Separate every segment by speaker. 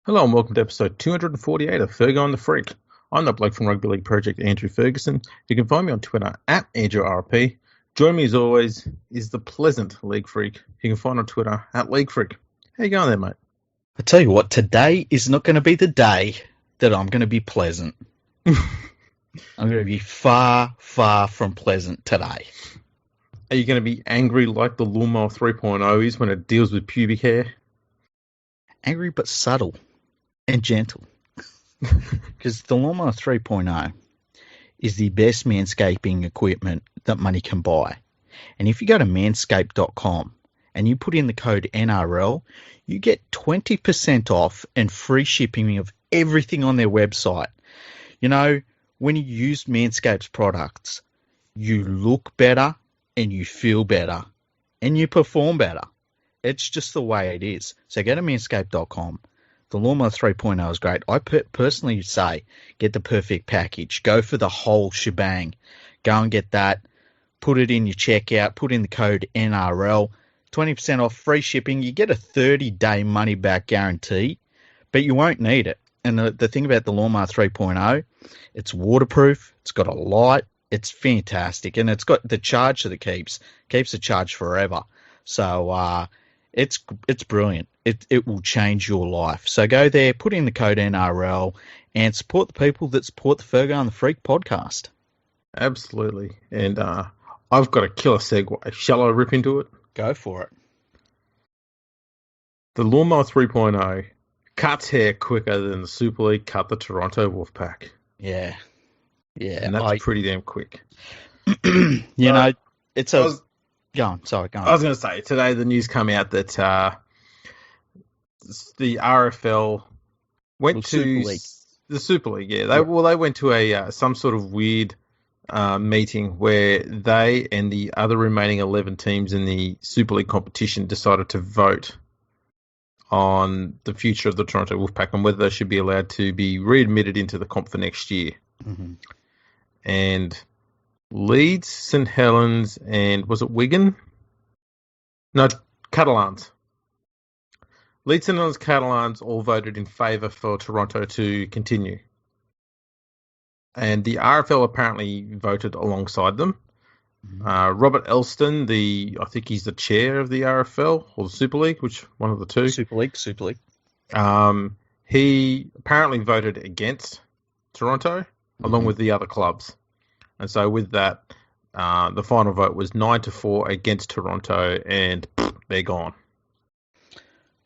Speaker 1: Hello and welcome to episode 248 of Fergo and the Freak. I'm the bloke from Rugby League Project, Andrew Ferguson. You can find me on Twitter at AndrewRP. Join me as always is the pleasant League Freak. You can find on Twitter at League Freak. How you going there, mate?
Speaker 2: I tell you what, today is not going to be the day that I'm going to be pleasant. I'm going to be far, far from pleasant today.
Speaker 1: Are you going to be angry like the Lawnmower 3.0 is when it deals with pubic hair?
Speaker 2: Angry but subtle and gentle. Because the Lawnmower 3.0 is the best manscaping equipment that money can buy. And if you go to manscaped.com and you put in the code NRL, you get 20% off and free shipping of everything on their website. You know, when you use Manscaped's products, you look better and you feel better and you perform better. It's just the way it is. So go to manscaped.com. The Lawnmower 3.0 is great. I personally say get the perfect package. Go for the whole shebang. Go and get that. Put it in your checkout. Put in the code NRL. 20% off, free shipping. You get a 30-day money-back guarantee, but you won't need it. And the thing about the Lawnmower 3.0, it's waterproof. It's got a light. It's fantastic. And it's got the charge that it keeps the charge forever. So it's brilliant. It will change your life. So go there, put in the code NRL, and support the people that support the Fergo and the Freak podcast.
Speaker 1: Absolutely. And I've got a killer segue. Shall I rip into it?
Speaker 2: Go for it.
Speaker 1: The Lawnmower 3.0 cuts hair quicker than the Super League cut the Toronto Wolfpack.
Speaker 2: Yeah.
Speaker 1: And that's pretty damn quick.
Speaker 2: You know, it's a... Go on.
Speaker 1: I was going to say, today the news came out that the RFL went to the Super League. Yeah, they went to a some sort of weird meeting where they and the other remaining 11 teams in the Super League competition decided to vote on the future of the Toronto Wolfpack and whether they should be allowed to be readmitted into the comp for next year.
Speaker 2: Mm-hmm.
Speaker 1: And Leeds, St Helens, and was it Wigan? No, Catalans. Leeds, St Helens, Catalans all voted in favour for Toronto to continue. And the RFL apparently voted alongside them. Mm-hmm. Robert Elston, I think he's the chair of the RFL or the Super League, which one of the two?
Speaker 2: Super League.
Speaker 1: He apparently voted against Toronto, along with the other clubs. And so with that, the final vote was 9-4 against Toronto, and they're gone.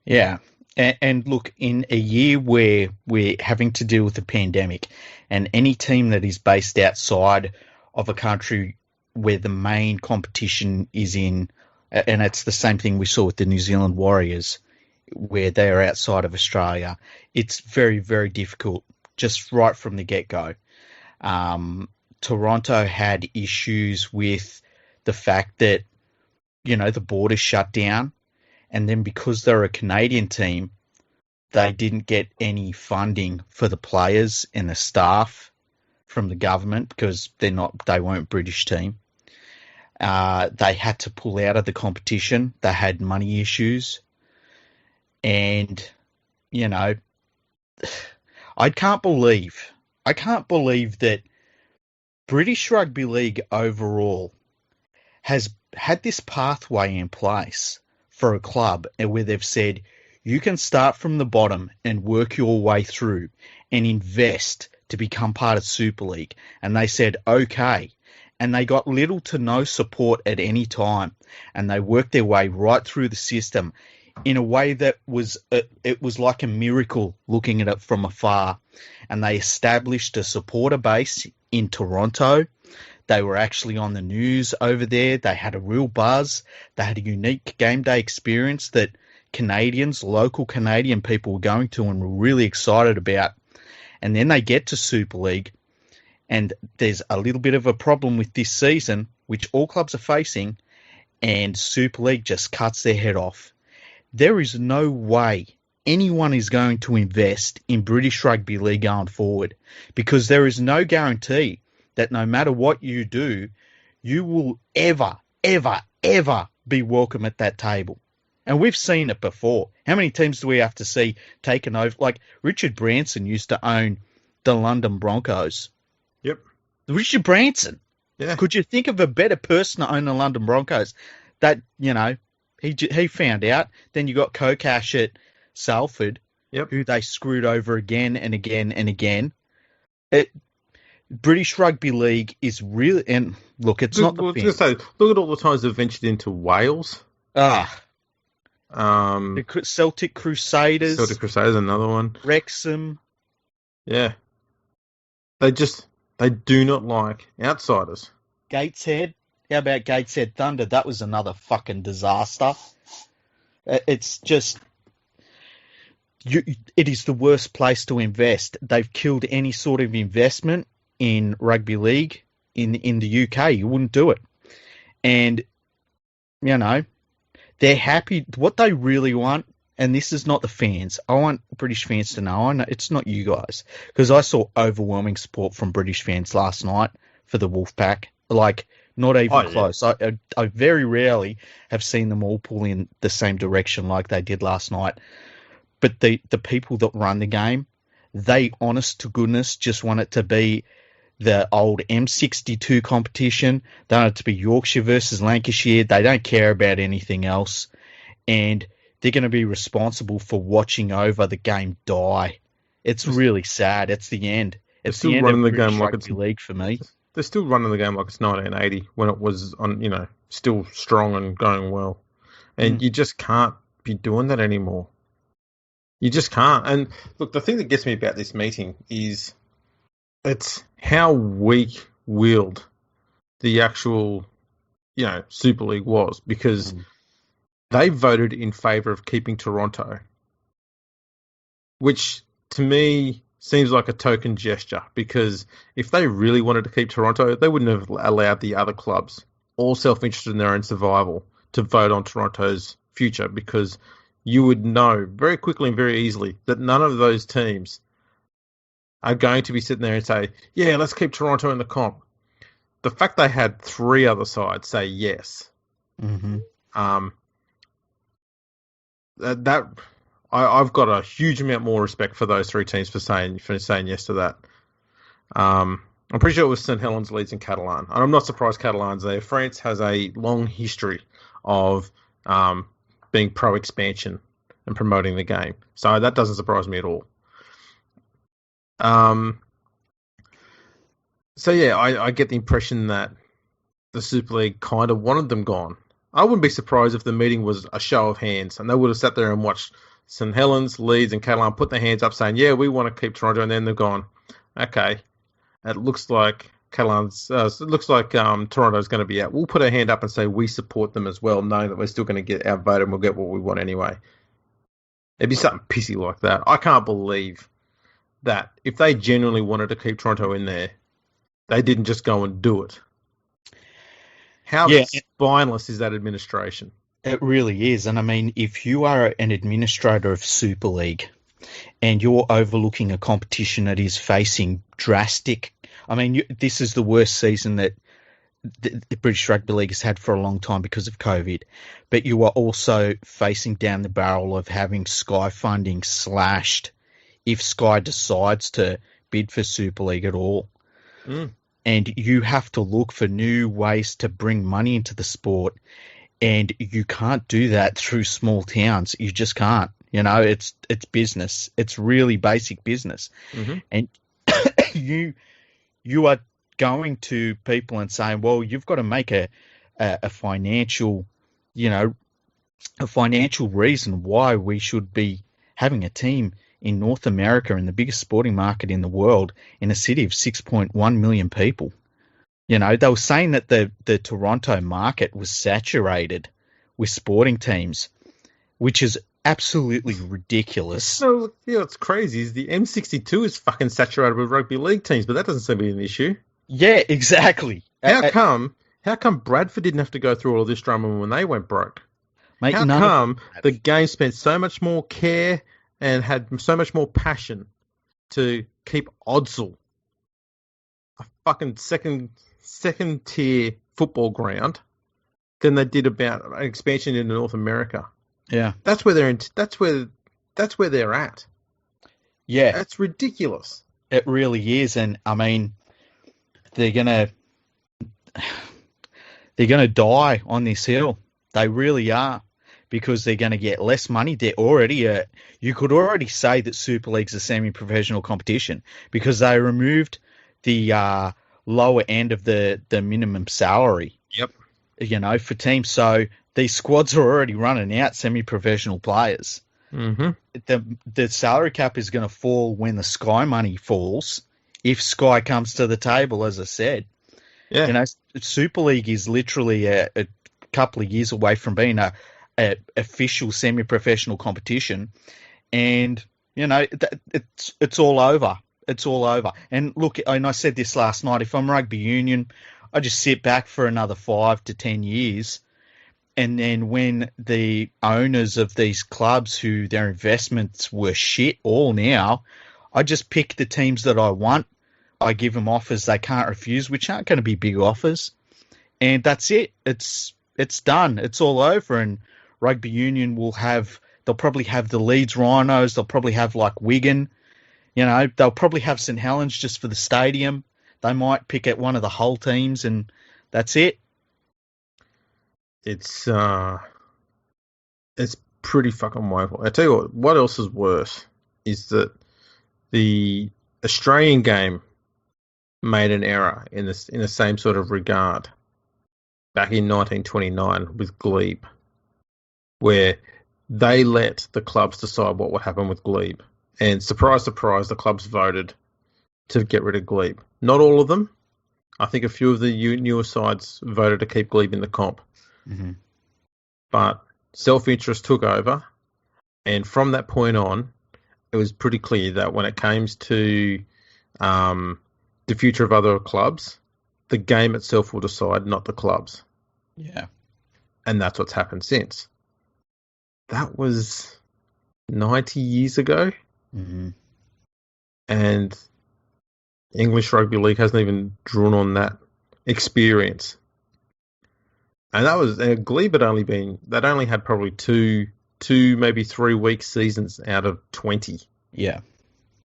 Speaker 2: Yeah. And look, in a year where we're having to deal with the pandemic, and any team that is based outside of a country where the main competition is in, and it's the same thing we saw with the New Zealand Warriors, where they are outside of Australia, it's very, very difficult, just right from the get-go. Toronto had issues with the fact that, you know, the borders shut down, and then because they're a Canadian team, they didn't get any funding for the players and the staff from the government because they weren't a British team. They had to pull out of the competition. They had money issues. And, you know, I can't believe that British Rugby League overall has had this pathway in place for a club where they've said you can start from the bottom and work your way through and invest to become part of Super League. And they said, okay. And they got little to no support at any time. And they worked their way right through the system in a way that it was like a miracle looking at it from afar. And they established a supporter base in Toronto. They were actually on the news over there. They had a real buzz. They had a unique game day experience that local Canadian people were going to and were really excited about. And then they get to Super League, and there's a little bit of a problem with this season, which all clubs are facing, and Super League just cuts their head off. There is no way anyone is going to invest in British Rugby League going forward because there is no guarantee that no matter what you do, you will ever, ever, ever be welcome at that table. And we've seen it before. How many teams do we have to see taken over? Like Richard Branson used to own the London Broncos.
Speaker 1: Yep.
Speaker 2: Richard Branson.
Speaker 1: Yeah.
Speaker 2: Could you think of a better person to own the London Broncos? That, he found out. Then you got Kokash at Salford,
Speaker 1: Yep.
Speaker 2: who they screwed over again and again and again. British Rugby League is really, and look, it's not the
Speaker 1: I was going to say, look at all the times they've ventured into Wales.
Speaker 2: The
Speaker 1: Celtic
Speaker 2: Crusaders,
Speaker 1: another one.
Speaker 2: Wrexham.
Speaker 1: Yeah. They do not like outsiders.
Speaker 2: Gateshead. How about Gateshead Thunder? That was another fucking disaster. It's just, it is the worst place to invest. They've killed any sort of investment in rugby league in the UK. You wouldn't do it. And, they're happy. What they really want, and this is not the fans. I want British fans to know. I know it's not you guys, because I saw overwhelming support from British fans last night for the Wolfpack. Like, not even close. Yeah. I very rarely have seen them all pull in the same direction like they did last night. But the people that run the game, they, honest to goodness, just want it to be the old M62 competition. They want it to be Yorkshire versus Lancashire. They don't care about anything else. And they're going to be responsible for watching over the game die. It's really sad. It's the end. It's the end of the British Rugby League for me.
Speaker 1: They're still running the game like it's 1980 when it was on, still strong and going well. And you just can't be doing that anymore. You just can't. And look, the thing that gets me about this meeting is it's how weak-willed the actual, Super League was, because they voted in favour of keeping Toronto, which to me seems like a token gesture, because if they really wanted to keep Toronto, they wouldn't have allowed the other clubs, all self-interested in their own survival, to vote on Toronto's future, because you would know very quickly and very easily that none of those teams are going to be sitting there and say, yeah, let's keep Toronto in the comp. The fact they had three other sides say yes, I've got a huge amount more respect for those three teams for saying yes to that. I'm pretty sure it was St. Helens, Leeds, and Catalan, and I'm not surprised Catalan's there. France has a long history of being pro-expansion and promoting the game, so that doesn't surprise me at all. So yeah, I get the impression that the Super League kind of wanted them gone. I wouldn't be surprised if the meeting was a show of hands and they would have sat there and watched St. Helens, Leeds, and Catalan put their hands up saying, yeah, we want to keep Toronto, and then they've gone, okay, it looks like Toronto's going to be out. We'll put our hand up and say we support them as well, knowing that we're still going to get outvoted and we'll get what we want anyway. It'd be something pissy like that. I can't believe that if they genuinely wanted to keep Toronto in there, they didn't just go and do it. How spineless is that administration?
Speaker 2: It really is. And I mean, if you are an administrator of Super League and you're overlooking a competition that is facing drastic... I mean, this is the worst season that the British Rugby League has had for a long time because of COVID. But you are also facing down the barrel of having Sky funding slashed if Sky decides to bid for Super League at all. And you have to look for new ways to bring money into the sport. And you can't do that through small towns. You just can't. It's business. It's really basic business. And you are going to people and saying, well, you've got to make a financial, a financial reason why we should be having a team in North America, in the biggest sporting market in the world, in a city of 6.1 million people. They were saying that the Toronto market was saturated with sporting teams, which is absolutely ridiculous.
Speaker 1: So, what's crazy is the M62 is fucking saturated with rugby league teams, but that doesn't seem to be an issue.
Speaker 2: Yeah, exactly.
Speaker 1: How come Bradford didn't have to go through all this drama when they went broke?
Speaker 2: Mate,
Speaker 1: how come the game spent so much more care and had so much more passion to keep Odsal, a fucking second tier football ground, than they did about an expansion into North America?
Speaker 2: Yeah.
Speaker 1: That's where they're at.
Speaker 2: Yeah.
Speaker 1: That's ridiculous.
Speaker 2: It really is. And I mean, they're gonna die on this hill. They really are, because they're going to get less money. They're already you could already say that Super League's a semi-professional competition, because they removed the lower end of the minimum salary.
Speaker 1: Yep.
Speaker 2: For teams. So these squads are already running out semi-professional players.
Speaker 1: Mm-hmm.
Speaker 2: The salary cap is going to fall when the Sky money falls, if Sky comes to the table, as I said.
Speaker 1: Yeah.
Speaker 2: Super League is literally a couple of years away from being a official semi-professional competition, and it's all over. It's all over. And look, and I said this last night, if I'm rugby union, I just sit back for another 5 to 10 years, and then when the owners of these clubs, who their investments were shit all now, I just pick the teams that I want. I give them offers they can't refuse, which aren't going to be big offers, and that's it. It's done. It's all over, and rugby union they'll probably have the Leeds Rhinos. They'll probably have like Wigan. They'll probably have St Helens just for the stadium. They might pick at one of the whole teams, and that's it.
Speaker 1: It's pretty fucking woeful. I tell you what else is worse is that the Australian game made an error in the same sort of regard back in 1929 with glebe, where they let the clubs decide what would happen with glebe. And surprise, surprise, the clubs voted to get rid of glebe. Not all of them. I think a few of the newer sides voted to keep glebe in the comp.
Speaker 2: Mm-hmm.
Speaker 1: But self-interest took over, and from that point on, it was pretty clear that when it came to the future of other clubs, the game itself will decide, not the clubs.
Speaker 2: Yeah.
Speaker 1: And that's what's happened since. That was 90 years ago.
Speaker 2: Mm-hmm.
Speaker 1: And English Rugby League hasn't even drawn on that experience. And that was, Glebe they'd only had probably two, maybe 3 week seasons out of 20.
Speaker 2: Yeah.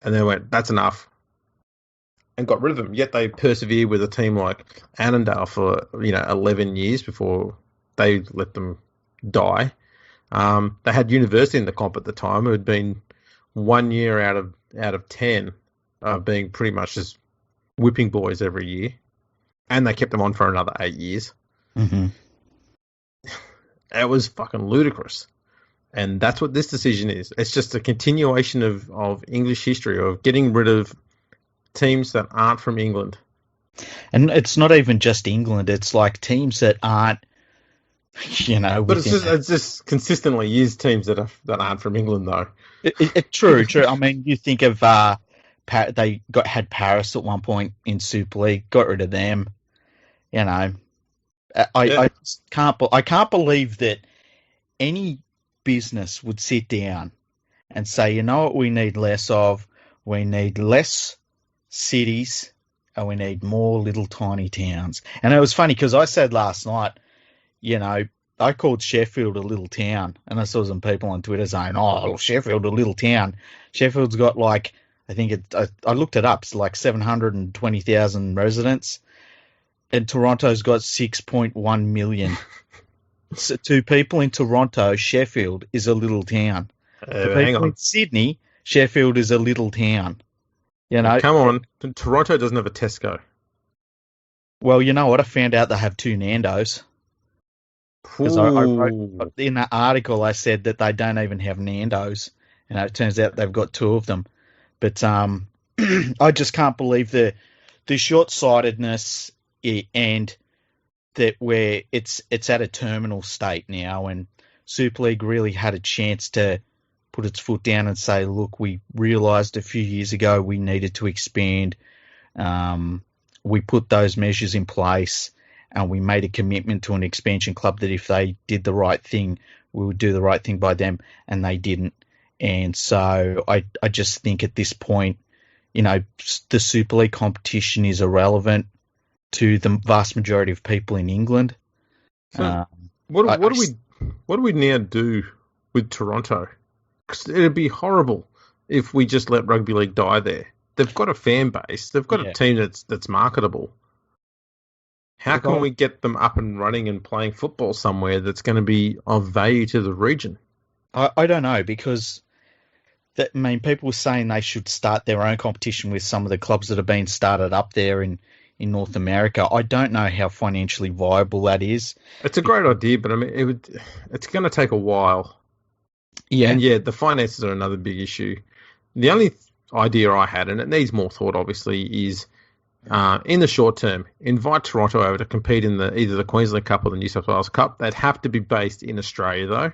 Speaker 1: And they went, that's enough. And got rid of them. Yet they persevered with a team like Annandale for 11 years before they let them die. They had University in the comp at the time, who had been 1 year out of 10 being pretty much just whipping boys every year, and they kept them on for another 8 years.
Speaker 2: Mm-hmm.
Speaker 1: It was fucking ludicrous, and that's what this decision is. It's just a continuation of English history of getting rid of teams that aren't from England.
Speaker 2: And it's not even just England. It's like teams that aren't, But
Speaker 1: it's just consistently is teams that aren't from England, though.
Speaker 2: True. I mean, you think of they had Paris at one point in Super League, got rid of them. I can't believe that any business would sit down and say, you know what we need less of? We need less cities, and we need more little tiny towns. And it was funny because I said last night, I called Sheffield a little town, and I saw some people on Twitter saying, "Oh, Sheffield a little town." Sheffield's got I looked it up, it's like 720,000 residents, and Toronto's got 6.1 million. So to people in Toronto, Sheffield is a little town. To people in Sydney, Sheffield is a little town.
Speaker 1: Come on, Toronto doesn't have a Tesco.
Speaker 2: Well, you know what? I found out they have 2 Nando's. Because I wrote in that article, I said that they don't even have Nando's, and it turns out they've got 2 of them. But I just can't believe the short-sightedness and that where it's at a terminal state now, and Super League really had a chance to put its foot down and say, look, we realised a few years ago we needed to expand. We put those measures in place, and we made a commitment to an expansion club that if they did the right thing, we would do the right thing by them, and they didn't. And so I just think at this point, the Super League competition is irrelevant to the vast majority of people in England.
Speaker 1: So what do we now do with Toronto. 'Cause it'd be horrible if we just let rugby league die there. They've got a fan base. They've got a team that's marketable. How can we get them up and running and playing football somewhere that's going to be of value to the region?
Speaker 2: I don't know, because people were saying they should start their own competition with some of the clubs that have been started up there in North America. I don't know how financially viable that is.
Speaker 1: It's a great idea, but I mean, it's going to take a while.
Speaker 2: Yeah.
Speaker 1: And the finances are another big issue. The only idea I had, and it needs more thought, obviously, is in the short term, invite Toronto over to compete in either the Queensland Cup or the New South Wales Cup. They'd have to be based in Australia, though.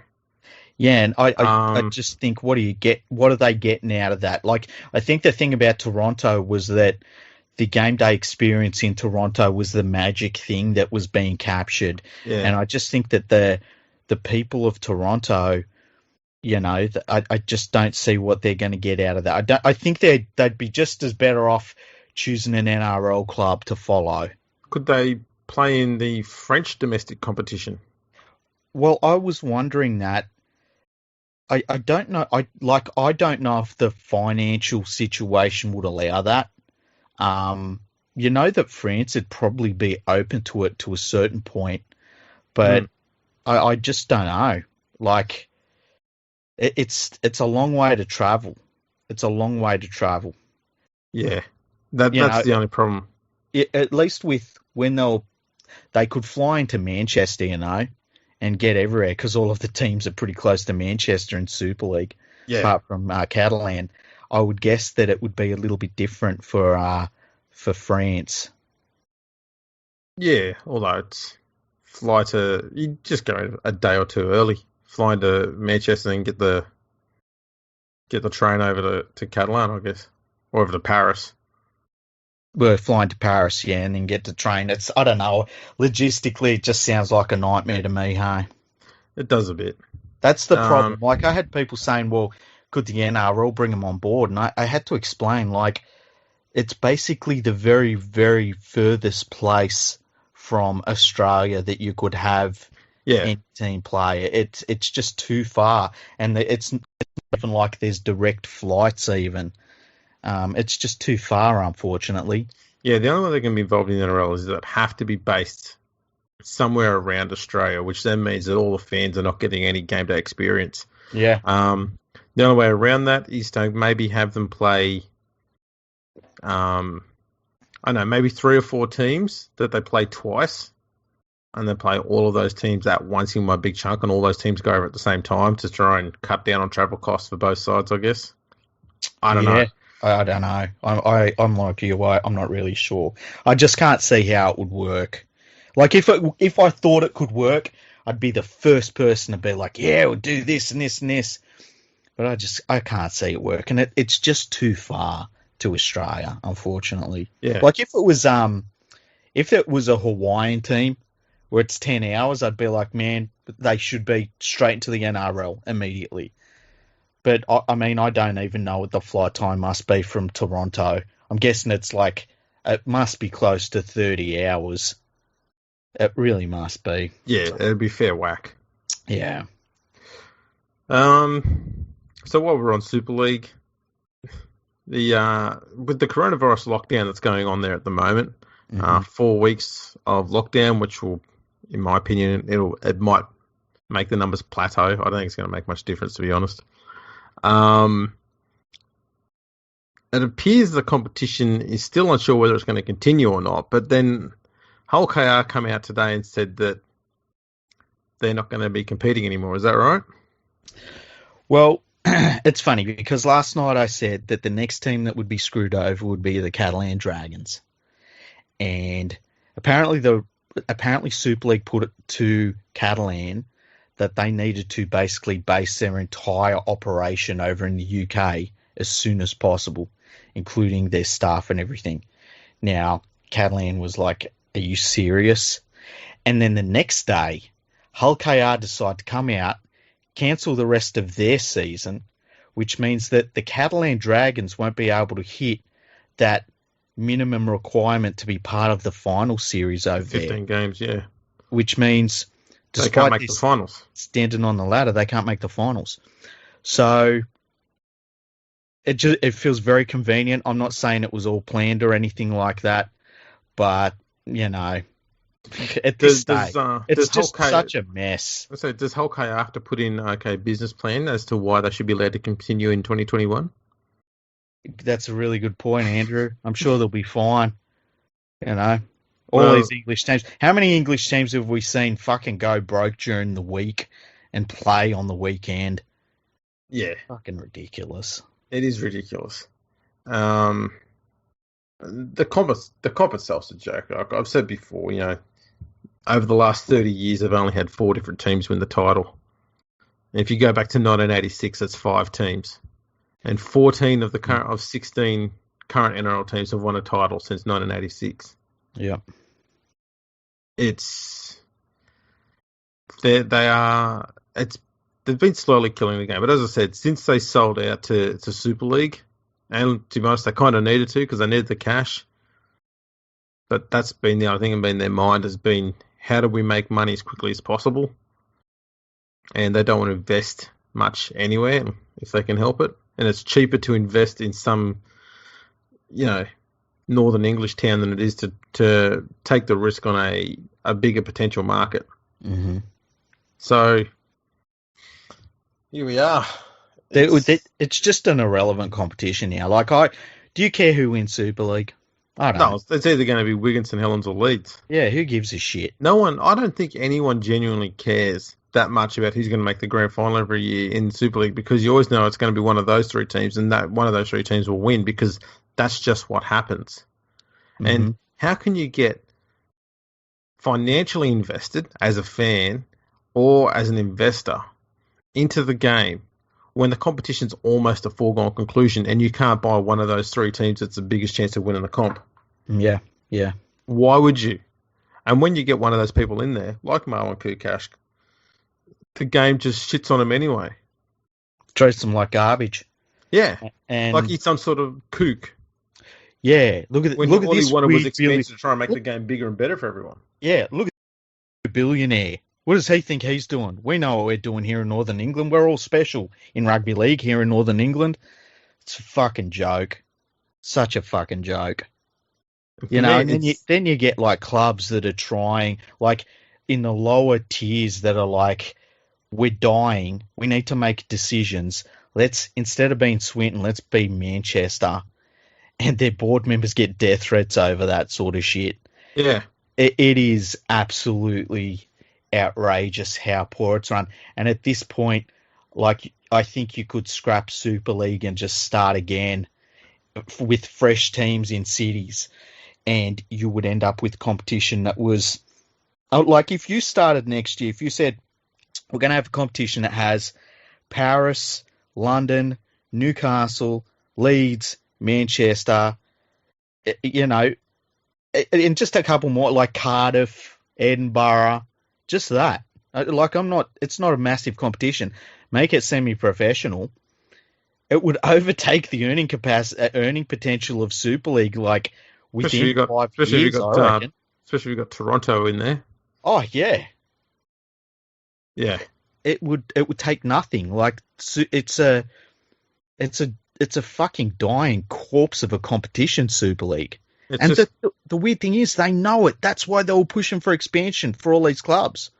Speaker 2: Yeah, and I just think, what are they getting out of that? Like, I think the thing about Toronto was that the game day experience in Toronto was the magic thing that was being captured.
Speaker 1: Yeah.
Speaker 2: And I just think that the people of Toronto, I just don't see what they're going to get out of that. I think they'd be just as better off choosing an NRL club to follow.
Speaker 1: Could they play in the French domestic competition?
Speaker 2: Well, I was wondering that. I don't know. I don't know if the financial situation would allow that. That France would probably be open to it to a certain point, but I just don't know. Like, it's a long way to travel. It's a long way to travel.
Speaker 1: Yeah, that's the only problem.
Speaker 2: At least with when they could fly into Manchester, and get everywhere, because all of the teams are pretty close to Manchester in Super League, apart from Catalan. I would guess that it would be a little bit different for France.
Speaker 1: Yeah, although you just go a day or two early, fly into Manchester and get the train over to Catalan, I guess, or over to Paris.
Speaker 2: We're flying to Paris, and then get the train. I don't know. Logistically, it just sounds like a nightmare to me, hey?
Speaker 1: It does a bit.
Speaker 2: That's the problem. Like, I had people saying, well, could the NRL bring them on board? And I had to explain, like, it's basically the very, very furthest place from Australia that you could have any team play. It's just too far. And it's not even like there's direct flights even. It's just too far, unfortunately.
Speaker 1: Yeah, the only way they can be involved in the NRL is that have to be based somewhere around Australia, which then means that all the fans are not getting any game day experience.
Speaker 2: Yeah.
Speaker 1: The only way around that is to maybe have them play, maybe 3 or 4 teams that they play twice, and they play all of those teams at once in one big chunk, and all those teams go over at the same time to try and cut down on travel costs for both sides, I guess. I don't know.
Speaker 2: I don't know. I'm like you. I'm not really sure. I just can't see how it would work. Like, if I thought it could work, I'd be the first person to be like, yeah, we'll do this and this and this. But I can't see it working. It's just too far to Australia, unfortunately.
Speaker 1: Yeah.
Speaker 2: Like, if it was a Hawaiian team where it's 10 hours, I'd be like, man, they should be straight into the NRL immediately. But, I mean, I don't even know what the flight time must be from Toronto. I'm guessing it must be close to 30 hours. It really must be.
Speaker 1: Yeah, it'd be fair whack.
Speaker 2: Yeah.
Speaker 1: So while we're on Super League, with the coronavirus lockdown that's going on there at the moment, 4 weeks of lockdown, which will, in my opinion, it might make the numbers plateau. I don't think it's going to make much difference, to be honest. It appears the competition is still unsure whether it's going to continue or not, but then Hull KR come out today and said that they're not going to be competing anymore. Is that right?
Speaker 2: Well, it's funny because last night I said that the next team that would be screwed over would be the Catalan Dragons. And apparently Super League put it to Catalan that they needed to basically base their entire operation over in the UK as soon as possible, including their staff and everything. Now, Catalan was like, are you serious? And then the next day, Hull KR decide to come out, cancel the rest of their season, which means that the Catalan Dragons won't be able to hit that minimum requirement to be part of the final series over
Speaker 1: 15 games, yeah.
Speaker 2: Which means
Speaker 1: They can't make the finals.
Speaker 2: Standing on the ladder, they can't make the finals. So it feels very convenient. I'm not saying it was all planned or anything like that, but at this stage, it's just such a mess.
Speaker 1: So does Hull KR have to put in business plan as to why they should be allowed to continue in 2021?
Speaker 2: That's a really good point, Andrew. I'm sure they'll be fine. All these English teams. How many English teams have we seen fucking go broke during the week and play on the weekend?
Speaker 1: Yeah.
Speaker 2: Fucking ridiculous.
Speaker 1: It is ridiculous. The comp itself's a joke. Like I've said before, over the last 30 years, they've only had 4 different teams win the title. And if you go back to 1986, that's 5 teams. And 14 of 16 current NRL teams have won a title since 1986.
Speaker 2: Yeah.
Speaker 1: They've been slowly killing the game. But as I said, since they sold out to Super League, and to be honest, they kind of needed to because they needed the cash. But that's been the other thing, and been their mind has been, how do we make money as quickly as possible? And they don't want to invest much anywhere if they can help it. And it's cheaper to invest in some, Northern English town than it is to take the risk on a bigger potential market.
Speaker 2: Mm-hmm.
Speaker 1: So here we are.
Speaker 2: It's just an irrelevant competition now. Do you care who wins Super League? I don't know.
Speaker 1: It's either going to be Wigan, St Helens or Leeds.
Speaker 2: Yeah, who gives a shit?
Speaker 1: I don't think anyone genuinely cares that much about who's going to make the grand final every year in Super League, because you always know it's going to be one of those 3 teams, and that one of those 3 teams will win, because that's just what happens. Mm-hmm. And how can you get financially invested as a fan or as an investor into the game when the competition's almost a foregone conclusion and you can't buy one of those 3 teams that's the biggest chance of winning the comp?
Speaker 2: Yeah, yeah.
Speaker 1: Why would you? And when you get one of those people in there, like Marlon Kukash, the game just shits on him anyway.
Speaker 2: Treats them like garbage.
Speaker 1: Yeah,
Speaker 2: and
Speaker 1: like he's some sort of kook.
Speaker 2: Yeah, look at
Speaker 1: when
Speaker 2: look at
Speaker 1: all
Speaker 2: this.
Speaker 1: He wanted was expense to try and make the game bigger and better for everyone.
Speaker 2: Yeah, look at the billionaire. What does he think he's doing? We know what we're doing here in Northern England. We're all special in rugby league here in Northern England. It's a fucking joke. Such a fucking joke. And then you get like clubs that are trying, like in the lower tiers, that are like, we're dying. We need to make decisions. Instead of being Swinton, let's be Manchester. And their board members get death threats over that sort of shit.
Speaker 1: Yeah.
Speaker 2: It is absolutely outrageous how poor it's run. And at this point, I think you could scrap Super League and just start again with fresh teams in cities. And you would end up with competition that was... Like if you started next year, if you said, we're going to have a competition that has Paris, London, Newcastle, Leeds, Manchester, and just a couple more, like Cardiff, Edinburgh, just that. It's not a massive competition. Make it semi-professional. It would overtake the earning potential of Super League, like within 5 years, I reckon.
Speaker 1: Especially if you've got Toronto in there.
Speaker 2: Oh, yeah.
Speaker 1: Yeah.
Speaker 2: It would take nothing. Like, it's a fucking dying corpse of a competition, Super League. The weird thing is, they know it. That's why they were pushing for expansion for all these clubs.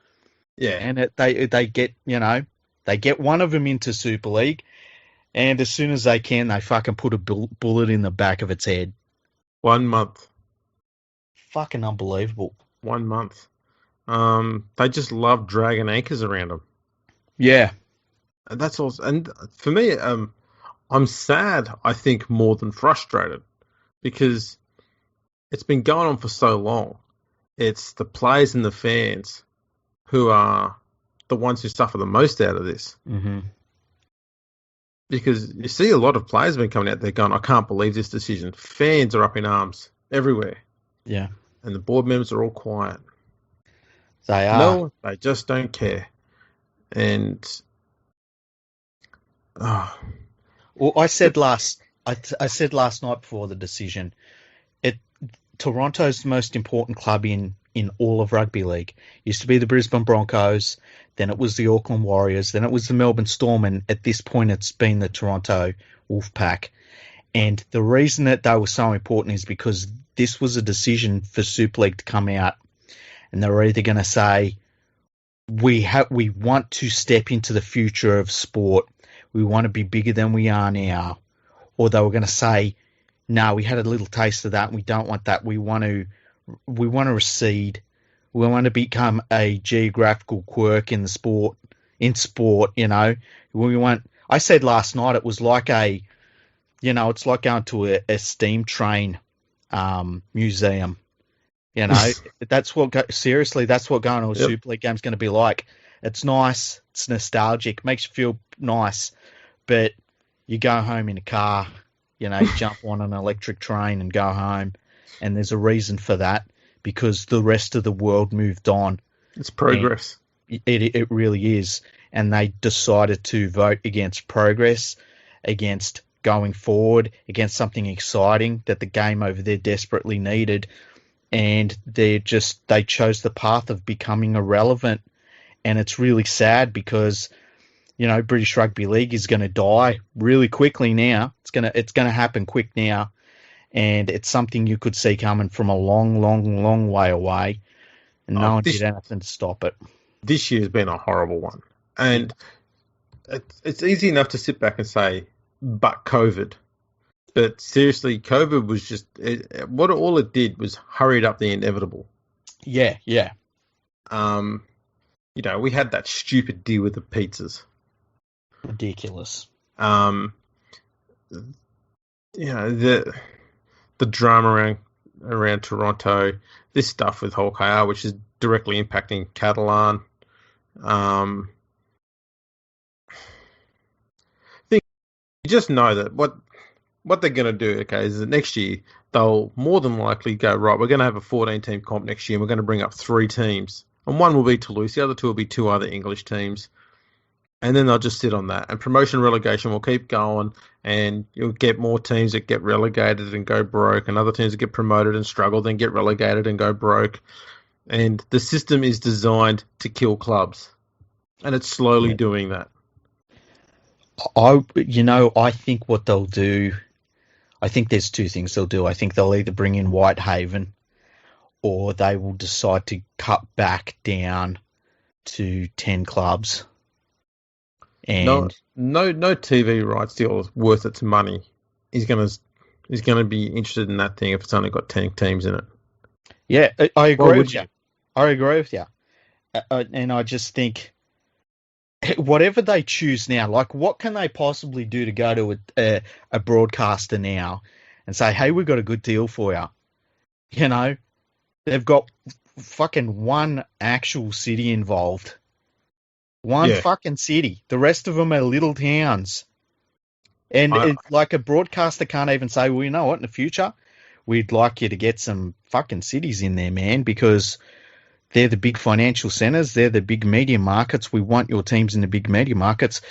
Speaker 1: Yeah.
Speaker 2: And they get one of them into Super League, and as soon as they can, they fucking put a bullet in the back of its head.
Speaker 1: 1 month.
Speaker 2: Fucking unbelievable.
Speaker 1: 1 month. They just love dragging anchors around them.
Speaker 2: Yeah.
Speaker 1: And that's all. And for me, I'm sad, I think, more than frustrated, because it's been going on for so long. It's the players and the fans who are the ones who suffer the most out of this.
Speaker 2: Mm-hmm.
Speaker 1: Because you see a lot of players have been coming out there going, I can't believe this decision. Fans are up in arms everywhere.
Speaker 2: Yeah.
Speaker 1: And the board members are all quiet.
Speaker 2: They are.
Speaker 1: No, they just don't care. And...
Speaker 2: Well, I said last night before the decision, Toronto's the most important club in in all of rugby league. Used to be the Brisbane Broncos, then it was the Auckland Warriors, then it was the Melbourne Storm, and at this point it's been the Toronto Wolfpack. And the reason that they were so important is because this was a decision for Super League to come out, and they were either going to say, we want to step into the future of sport, we want to be bigger than we are now, or they were going to say, no, we had a little taste of that, and we don't want that. We want to recede. We want to become a geographical quirk in the sport. You know, I said last night it was like it's like going to a steam train museum. You know, that's what going to a Super League game is going to be like. It's nice, it's nostalgic, makes you feel nice, but you go home in a car, you know, you jump on an electric train and go home, and there's a reason for that, because the rest of the world moved on.
Speaker 1: It's progress.
Speaker 2: It really is. And they decided to vote against progress, against going forward, against something exciting that the game over there desperately needed. And they chose the path of becoming irrelevant. And it's really sad because, you know, British Rugby League is going to die really quickly now. It's going to happen quick now. And it's something you could see coming from a long, long, long way away. And no one did anything to stop it.
Speaker 1: This year's been a horrible one. And it's easy enough to sit back and say, but COVID. But seriously, COVID was just, all it did was hurried up the inevitable.
Speaker 2: Yeah.
Speaker 1: You know, we had that stupid deal with the pizzas.
Speaker 2: Ridiculous.
Speaker 1: You know, the drama around Toronto, this stuff with Hawkeye, which is directly impacting Catalan. You just know that what they're going to do, okay, is that next year they'll more than likely go, right, we're going to have a 14-team comp next year, and we're going to bring up 3 teams. And one will be Toulouse, the other 2 will be 2 other English teams. And then they'll just sit on that. And promotion relegation will keep going, and you'll get more teams that get relegated and go broke, and other teams that get promoted and struggle, then get relegated and go broke. And the system is designed to kill clubs. And it's slowly doing that.
Speaker 2: I think what they'll do, I think there's 2 things they'll do. I think they'll either bring in Whitehaven, or they will decide to cut back down to 10 clubs. And
Speaker 1: no TV rights deal worth its money is going to be interested in that thing if it's only got 10 teams in it.
Speaker 2: Yeah, I agree with you. I agree with you. And I just think, whatever they choose now, like, what can they possibly do to go to a broadcaster now and say, hey, we've got a good deal for you? You know, they've got fucking one actual city involved. One fucking city. The rest of them are little towns. And it's like a broadcaster can't even say, well, you know what, in the future, we'd like you to get some fucking cities in there, man, because they're the big financial centres. They're the big media markets. We want your teams in the big media markets,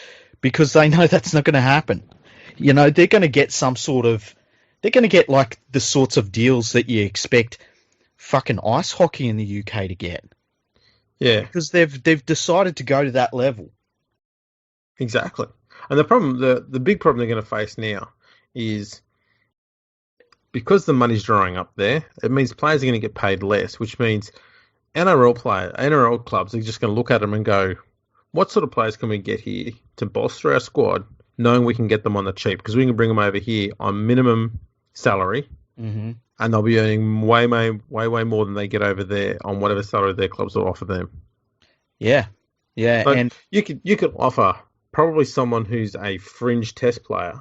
Speaker 2: because they know that's not going to happen. You know, they're going to get they're going to get like the sorts of deals that you expect fucking ice hockey in the UK to get.
Speaker 1: Yeah.
Speaker 2: Because they've decided to go to that level.
Speaker 1: Exactly. And the big problem they're going to face now is, because the money's drying up there, it means players are going to get paid less, which means NRL clubs are just going to look at them and go, what sort of players can we get here to bolster our squad, knowing we can get them on the cheap? Because we can bring them over here on minimum salary, and they'll be earning way more than they get over there on whatever salary their clubs will offer them.
Speaker 2: Yeah.
Speaker 1: So and you could offer probably someone who's a fringe test player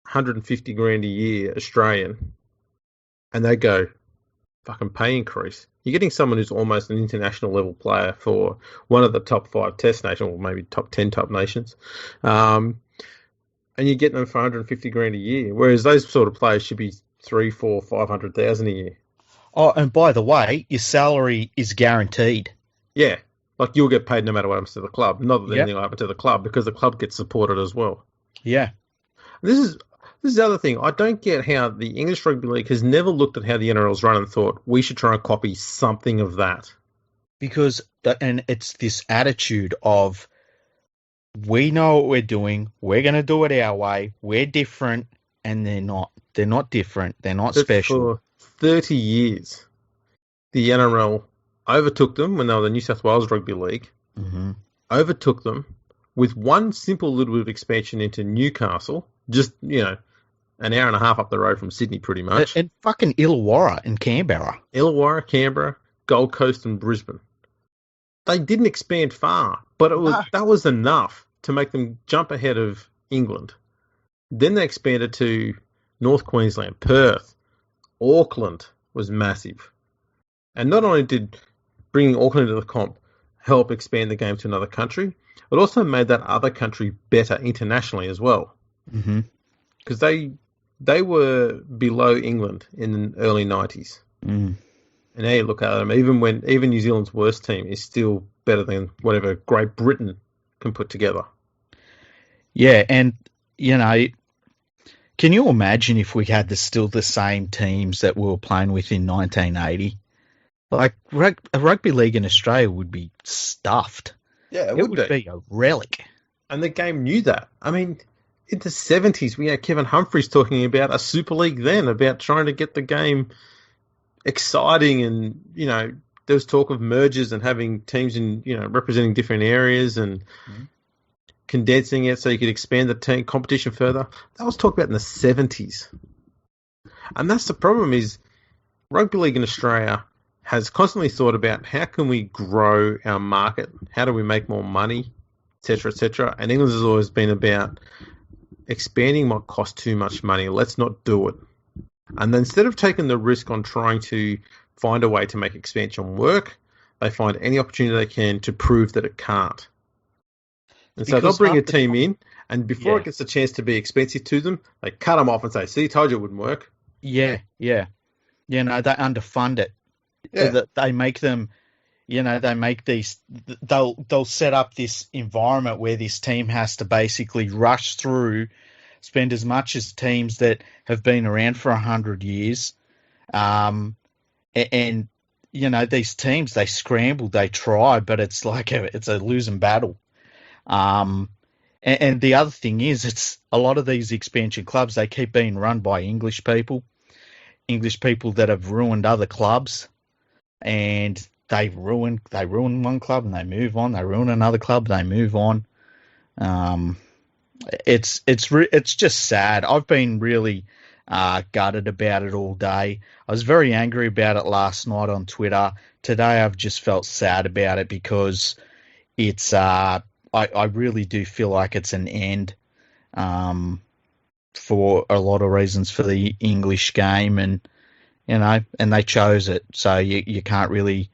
Speaker 1: 150 grand a year Australian, and they go, fucking pay increase. You're getting someone who's almost an international level player for one of the top 5 test nations, or maybe top 10 top nations. And you're getting them for 150 grand a year, whereas those sort of players should be 3, 4, 500,000 a year.
Speaker 2: Oh, and by the way, your salary is guaranteed.
Speaker 1: Yeah, like you'll get paid no matter what happens to the club. Not that anything will happen to the club, because the club gets supported as well.
Speaker 2: Yeah,
Speaker 1: This This is the other thing. I don't get how the English Rugby League has never looked at how the NRL's run and thought we should try and copy something of that.
Speaker 2: Because, and it's this attitude of, we know what we're doing, we're going to do it our way, we're different, and they're not. They're not different, they're not special.
Speaker 1: For 30 years, the NRL overtook them when they were the New South Wales Rugby League, overtook them with one simple little bit of expansion into Newcastle, just, an hour and a half up the road from Sydney, pretty much.
Speaker 2: And fucking Illawarra and Canberra.
Speaker 1: Illawarra, Canberra, Gold Coast and Brisbane. They didn't expand far, but that was enough to make them jump ahead of England. Then they expanded to North Queensland, Perth, Auckland was massive. And not only did bringing Auckland to the comp help expand the game to another country, it also made that other country better internationally as well. Because they were below England in the early 90s. And now you look at them, even New Zealand's worst team is still better than whatever Great Britain can put together.
Speaker 2: Yeah, and, can you imagine if we had still the same teams that we were playing with in 1980? Like, a rugby league in Australia would be stuffed.
Speaker 1: Yeah,
Speaker 2: it would be a relic.
Speaker 1: And the game knew that. I mean, in the 70s, we had Kevin Humphreys talking about a Super League then, about trying to get the game exciting, and, there was talk of mergers and having teams in, representing different areas and condensing it so you could expand the competition further. That was talked about in the 70s. And that's the problem, is rugby league in Australia has constantly thought about how can we grow our market, how do we make more money, etc., etc. And England has always been about expanding might cost too much money, let's not do it. And then instead of taking the risk on trying to find a way to make expansion work, they find any opportunity they can to prove that it can't. And so they'll bring a team in, and before it gets a chance to be expensive to them, they cut them off and say, see, told you it wouldn't work.
Speaker 2: Yeah. They underfund it.
Speaker 1: Yeah.
Speaker 2: They make them, they make these, they'll set up this environment where this team has to basically rush through, spend as much as teams that have been around for 100 years. And these teams, they scramble, they try, but it's like it's a losing battle. And the other thing is, it's a lot of these expansion clubs, they keep being run by English people that have ruined other clubs, and they ruin one club and they move on. They ruin another club, they move on. It's just sad. I've been really gutted about it all day. I was very angry about it last night on Twitter. Today I've just felt sad about it because it's I really do feel like it's an end for a lot of reasons for the English game, and and they chose it, so you can't really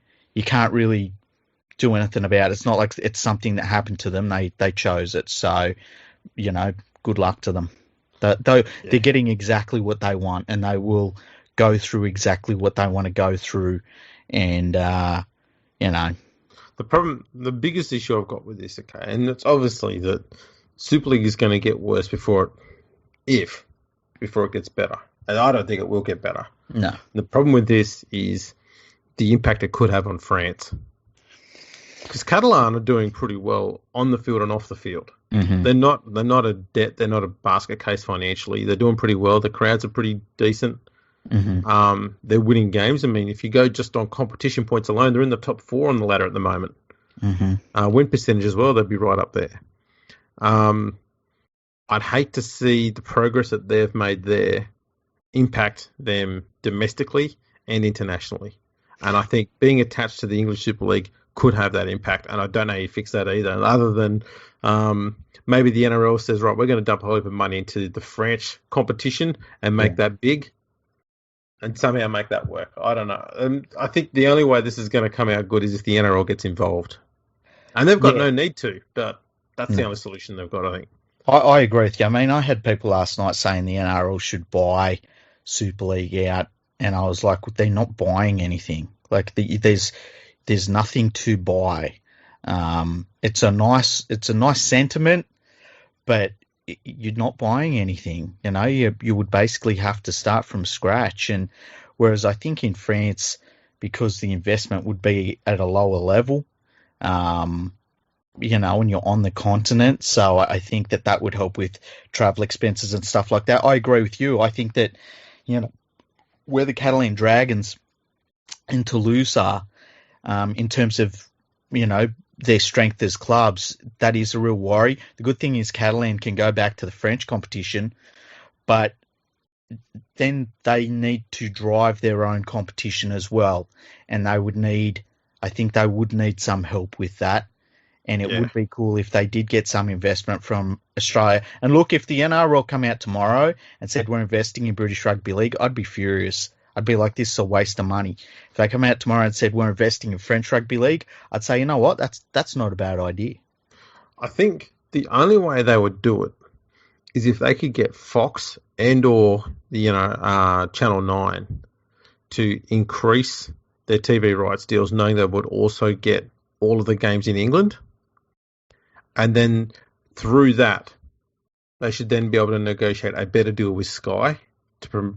Speaker 2: do anything about it. It's not like it's something that happened to them. They chose it, so good luck to them. They're getting exactly what they want, and they will go through exactly what they want to go through, and
Speaker 1: The biggest issue I've got with this, okay, and it's obviously that Super League is going to get worse before it gets better. And I don't think it will get better.
Speaker 2: No.
Speaker 1: The problem with this is the impact it could have on France. Because Catalan are doing pretty well on the field and off the field.
Speaker 2: Mm-hmm.
Speaker 1: They're not a debt, they're not a basket case financially. They're doing pretty well. The crowds are pretty decent.
Speaker 2: Mm-hmm.
Speaker 1: They're winning games. I mean, if you go just on competition points alone, they're in the top 4 on the ladder at the moment.
Speaker 2: Mm-hmm.
Speaker 1: Win percentage as well, they'd be right up there. I'd hate to see the progress that they've made there impact them domestically and internationally. And I think being attached to the English Super League could have that impact, and I don't know how you fix that either, other than maybe the NRL says, right, we're going to dump a whole heap of money into the French competition and make that big, and somehow make that work. I don't know. I think the only way this is going to come out good is if the NRL gets involved. And they've got no need to, but that's the only solution they've got, I think.
Speaker 2: I agree with you. I mean, I had people last night saying the NRL should buy Super League out, and I was like, they're not buying anything. Like, there's nothing to buy. It's a nice sentiment, but you're not buying anything. You know, you would basically have to start from scratch. And whereas I think in France, because the investment would be at a lower level, you know, when you're on the continent, so I think that would help with travel expenses and stuff like that. I agree with you. I think that, you know, where the Catalan Dragons and Toulouse are, in terms of, you know, their strength as clubs, that is a real worry. The good thing is Catalan can go back to the French competition, but then they need to drive their own competition as well. And I think they would need some help with that. And it would be cool if they did get some investment from Australia. And look, if the NRL come out tomorrow and said we're investing in British Rugby League, I'd be furious. I'd be like, this is a waste of money. If they come out tomorrow and said we're investing in French Rugby League, I'd say, you know what, that's not a bad idea.
Speaker 1: I think the only way they would do it is if they could get Fox and or Channel 9 to increase their TV rights deals, knowing they would also get all of the games in England. And then through that, they should then be able to negotiate a better deal with Sky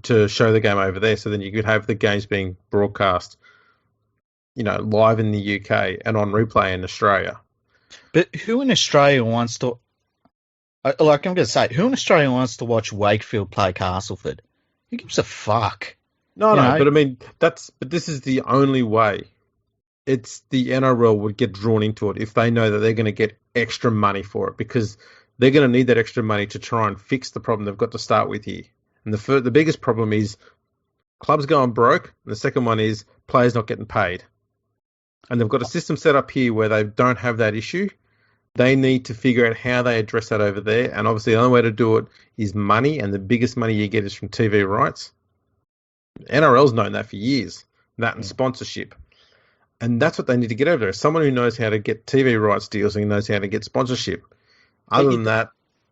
Speaker 1: to show the game over there, so then you could have the games being broadcast, you know, live in the UK and on replay in Australia.
Speaker 2: But who in Australia wants to, who in Australia wants to watch Wakefield play Castleford? Who gives a fuck?
Speaker 1: No, but I mean, but this is the only way. It's the NRL would get drawn into it if they know that they're going to get extra money for it, because they're going to need that extra money to try and fix the problem they've got to start with here. And the biggest problem is clubs going broke, and the second one is players not getting paid. And they've got a system set up here where they don't have that issue. They need to figure out how they address that over there. And obviously the only way to do it is money, and the biggest money you get is from TV rights. NRL's known that for years, that and sponsorship. And that's what they need to get over there. Someone who knows how to get TV rights deals and knows how to get sponsorship. Other than that,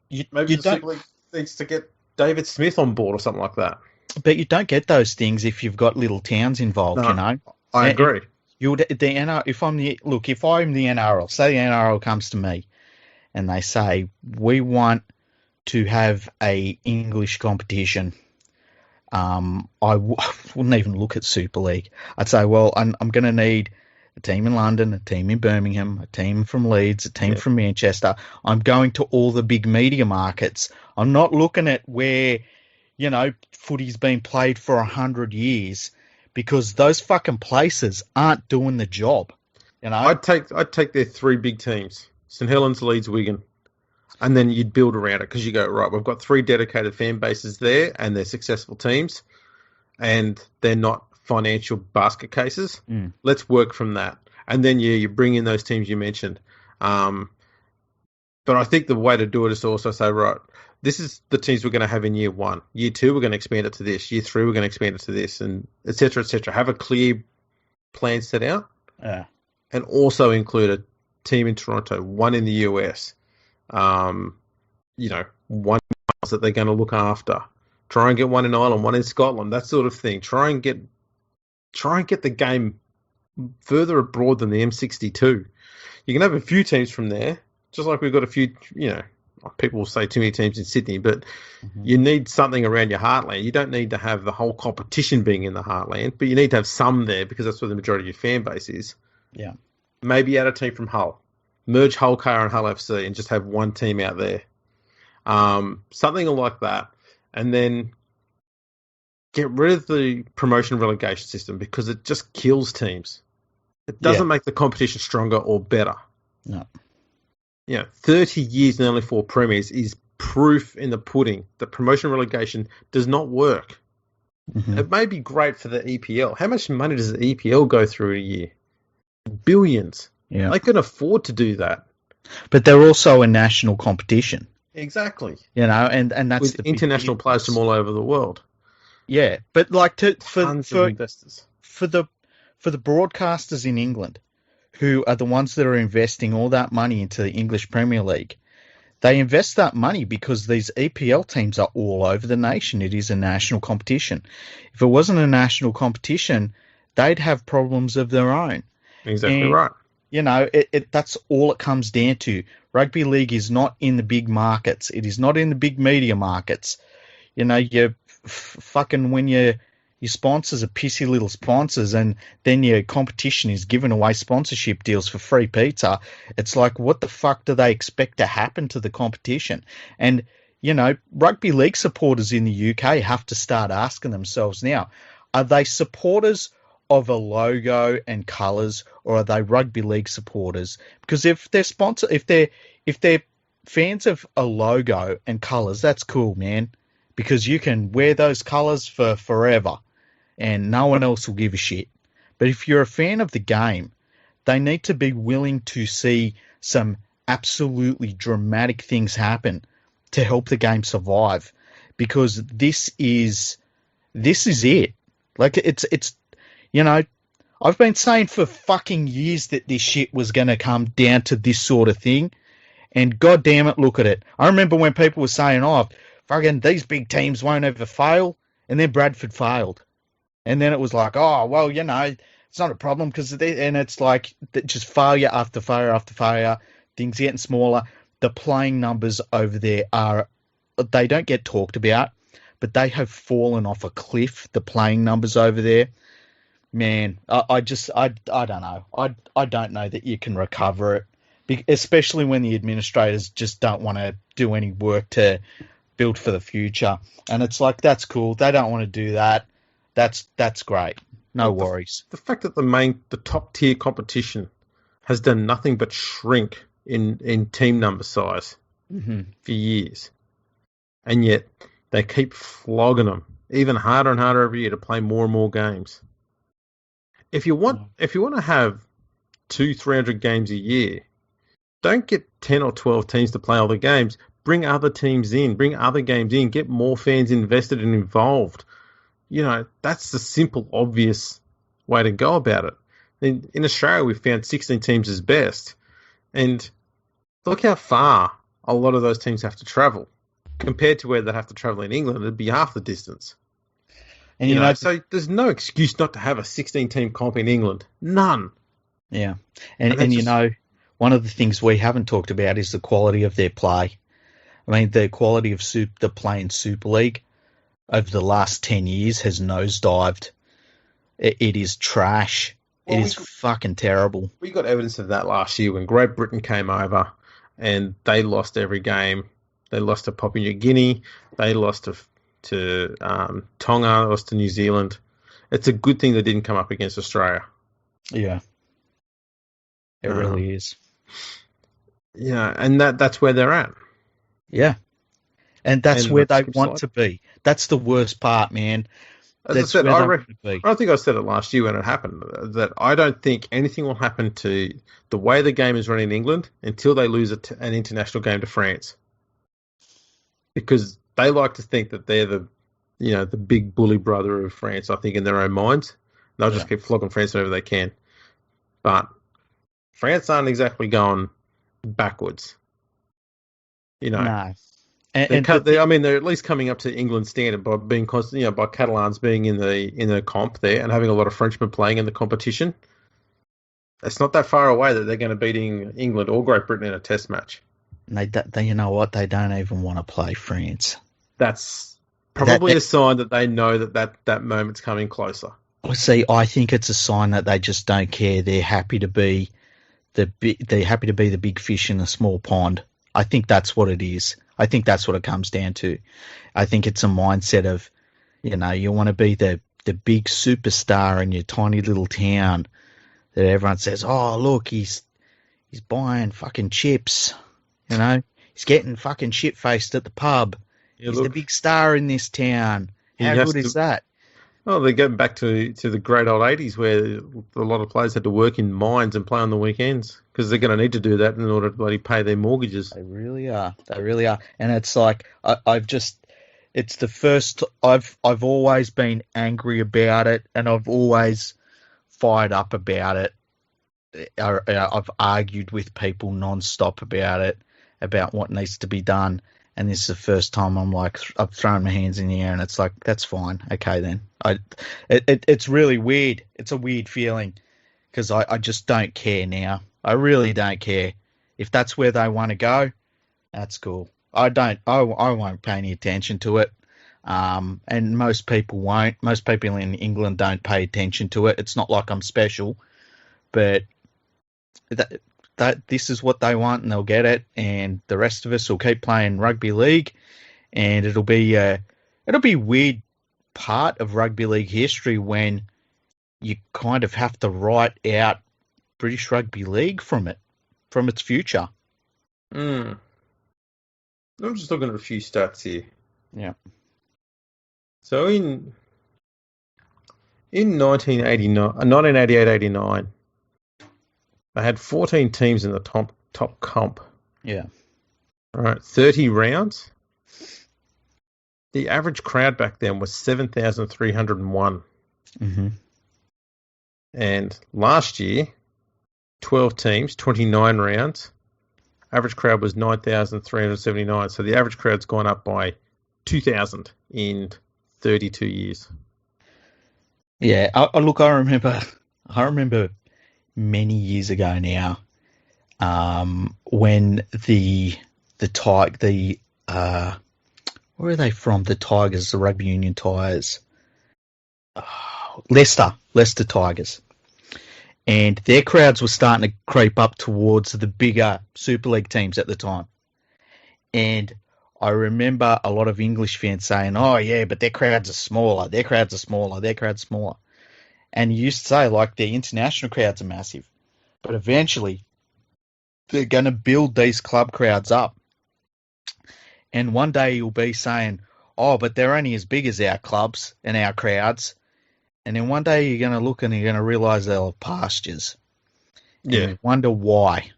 Speaker 1: maybe the Super League needs to get David Smith on board or something like that.
Speaker 2: But you don't get those things if you've got little towns involved, you know.
Speaker 1: I agree.
Speaker 2: If I'm the NRL, say the NRL comes to me and they say we want to have a English competition, I wouldn't even look at Super League. I'd say, well, I'm going to need a team in London, a team in Birmingham, a team from Leeds, a team from Manchester. I'm going to all the big media markets. I'm not looking at where, you know, footy's been played for 100 years, because those fucking places aren't doing the job. You know,
Speaker 1: I'd take their three big teams: St Helens, Leeds, Wigan, and then you'd build around it, because you go, right, we've got three dedicated fan bases there, and they're successful teams, and they're not financial basket cases. Let's work from that. And then, you bring in those teams you mentioned. But I think the way to do it is to also say, right, this is the teams we're going to have in year one. Year two, we're going to expand it to this. Year three, we're going to expand it to this, and et cetera, et cetera. Have a clear plan set out.
Speaker 2: Yeah.
Speaker 1: And also include a team in Toronto, one in the US, one that they're going to look after. Try and get one in Ireland, one in Scotland, that sort of thing. Try and get the game further abroad than the M62. You can have a few teams from there, just like we've got a few, people will say too many teams in Sydney, but you need something around your heartland. You don't need to have the whole competition being in the heartland, but you need to have some there, because that's where the majority of your fan base is.
Speaker 2: Yeah.
Speaker 1: Maybe add a team from Hull. Merge Hull Car and Hull FC and just have one team out there. Something like that. And then get rid of the promotion relegation system, because it just kills teams. It doesn't make the competition stronger or better.
Speaker 2: No.
Speaker 1: 30 years and only 4 premiers is proof in the pudding that promotion relegation does not work. It may be great for the EPL. How much money does the EPL go through a year? Billions.
Speaker 2: Yeah.
Speaker 1: They can afford to do that.
Speaker 2: But they're also a national competition.
Speaker 1: Exactly.
Speaker 2: And that's
Speaker 1: with
Speaker 2: the
Speaker 1: international players from all over the world.
Speaker 2: Yeah, but like for
Speaker 1: investors.
Speaker 2: For the broadcasters in England, who are the ones that are investing all that money into the English Premier League, they invest that money because these EPL teams are all over the nation. It is a national competition. If it wasn't a national competition, they'd have problems of their own.
Speaker 1: Exactly right.
Speaker 2: That's all it comes down to. Rugby league is not in the big markets. It is not in the big media markets. You know, you fucking when your sponsors are pissy little sponsors, and then your competition is giving away sponsorship deals for free pizza. It's like, what the fuck do they expect to happen to the competition? And you know, rugby league supporters in the UK have to start asking themselves now: are they supporters of a logo and colours, or are they rugby league supporters? Because if they're fans of a logo and colours, that's cool, man. Because you can wear those colours for forever, and no one else will give a shit. But if you're a fan of the game, they need to be willing to see some absolutely dramatic things happen to help the game survive. Because this is it. Like it's. You know, I've been saying for fucking years that this shit was going to come down to this sort of thing, and god damn it, look at it. I remember when people were saying, oh, fucking these big teams won't ever fail, and then Bradford failed. And then it was like, oh, well, you know, it's not a problem because, and it's like just failure after failure after failure, things getting smaller. The playing numbers over there they don't get talked about, but they have fallen off a cliff, the playing numbers over there. Man, I don't know. I don't know that you can recover it, especially when the administrators just don't want to do any work to build for the future. And it's like, that's cool. They don't want to do that. That's great. No worries.
Speaker 1: The fact that the top tier competition has done nothing but shrink in team number size for years, and yet they keep flogging them even harder and harder every year to play more and more games. If you want to have 200-300 games a year, don't get 10 or 12 teams to play all the games. Bring other teams in, bring other games in, get more fans invested and involved. You know, that's the simple, obvious way to go about it. In Australia, we've found 16 teams is best. And look how far a lot of those teams have to travel. Compared to where they have to travel in England, it'd be half the distance. And you know, so there's no excuse not to have a 16-team comp in England. None.
Speaker 2: Yeah. And you know, one of the things we haven't talked about is the quality of their play. I mean, the quality of the play in Super League over the last 10 years has nosedived. It is trash. Well, it is fucking terrible.
Speaker 1: We got evidence of that last year when Great Britain came over and they lost every game. They lost to Papua New Guinea. They lost to Tonga, lost to New Zealand. It's a good thing they didn't come up against Australia.
Speaker 2: Yeah. It really is.
Speaker 1: Yeah, and that's where they're at.
Speaker 2: Yeah. And that's where they want to be. That's the worst part, man.
Speaker 1: As I said, I don't think I said it last year when it happened, that I don't think anything will happen to the way the game is run in England until they lose an international game to France. Because they like to think that they're the big bully brother of France, I think, in their own minds. They'll just keep flogging France whenever they can. But France aren't exactly going backwards. You know.
Speaker 2: No.
Speaker 1: They're at least coming up to England's standard by being constant, by Catalans being in the comp there and having a lot of Frenchmen playing in the competition. It's not that far away that they're going to beating England or Great Britain in a test match.
Speaker 2: And they you know what? They don't even want to play France.
Speaker 1: That's probably a sign that they know that moment's coming closer.
Speaker 2: See, I think it's a sign that they just don't care. They're happy to be the big fish in a small pond. I think that's what it is. I think that's what it comes down to. I think it's a mindset of, you want to be the big superstar in your tiny little town that everyone says, oh, look, he's buying fucking chips, he's getting fucking shit-faced at the pub. He's the big star in this town. How good is that?
Speaker 1: Well, they're getting back to the great old 80s where a lot of players had to work in mines and play on the weekends because they're going to need to do that in order to bloody pay their mortgages.
Speaker 2: They really are. And it's like, it's the first, I've always been angry about it and I've always fired up about it. I've argued with people non-stop about it, about what needs to be done. And this is the first time I'm like, I've thrown my hands in the air and it's like, that's fine. Okay, then. It's really weird. It's a weird feeling because I just don't care now. I really don't care. If that's where they want to go, that's cool. I won't pay any attention to it. And most people won't. Most people in England don't pay attention to it. It's not like I'm special, but that this is what they want, and they'll get it. And the rest of us will keep playing rugby league, and it'll be a weird part of rugby league history when you kind of have to write out British rugby league from its future.
Speaker 1: I'm just looking at a few stats here.
Speaker 2: Yeah.
Speaker 1: So in 1988-89, they had 14 teams in the top comp.
Speaker 2: Yeah.
Speaker 1: All right, 30 rounds. The average crowd back then was 7,301.
Speaker 2: Mm-hmm.
Speaker 1: And last year, 12 teams, 29 rounds. Average crowd was 9,379. So the average crowd's gone up by 2,000 in 32 years.
Speaker 2: Yeah, I remember many years ago now, when where are they from? The Tigers, the rugby union Tigers, Leicester Tigers, and their crowds were starting to creep up towards the bigger Super League teams at the time, and I remember a lot of English fans saying, "Oh yeah, but their crowds are smaller. Their crowds are smaller. Their crowds are smaller." And you used to say, like, their international crowds are massive. But eventually, they're going to build these club crowds up. And one day you'll be saying, oh, but they're only as big as our clubs and our crowds. And then one day you're going to look and you're going to realise they're pastures. And you wonder why.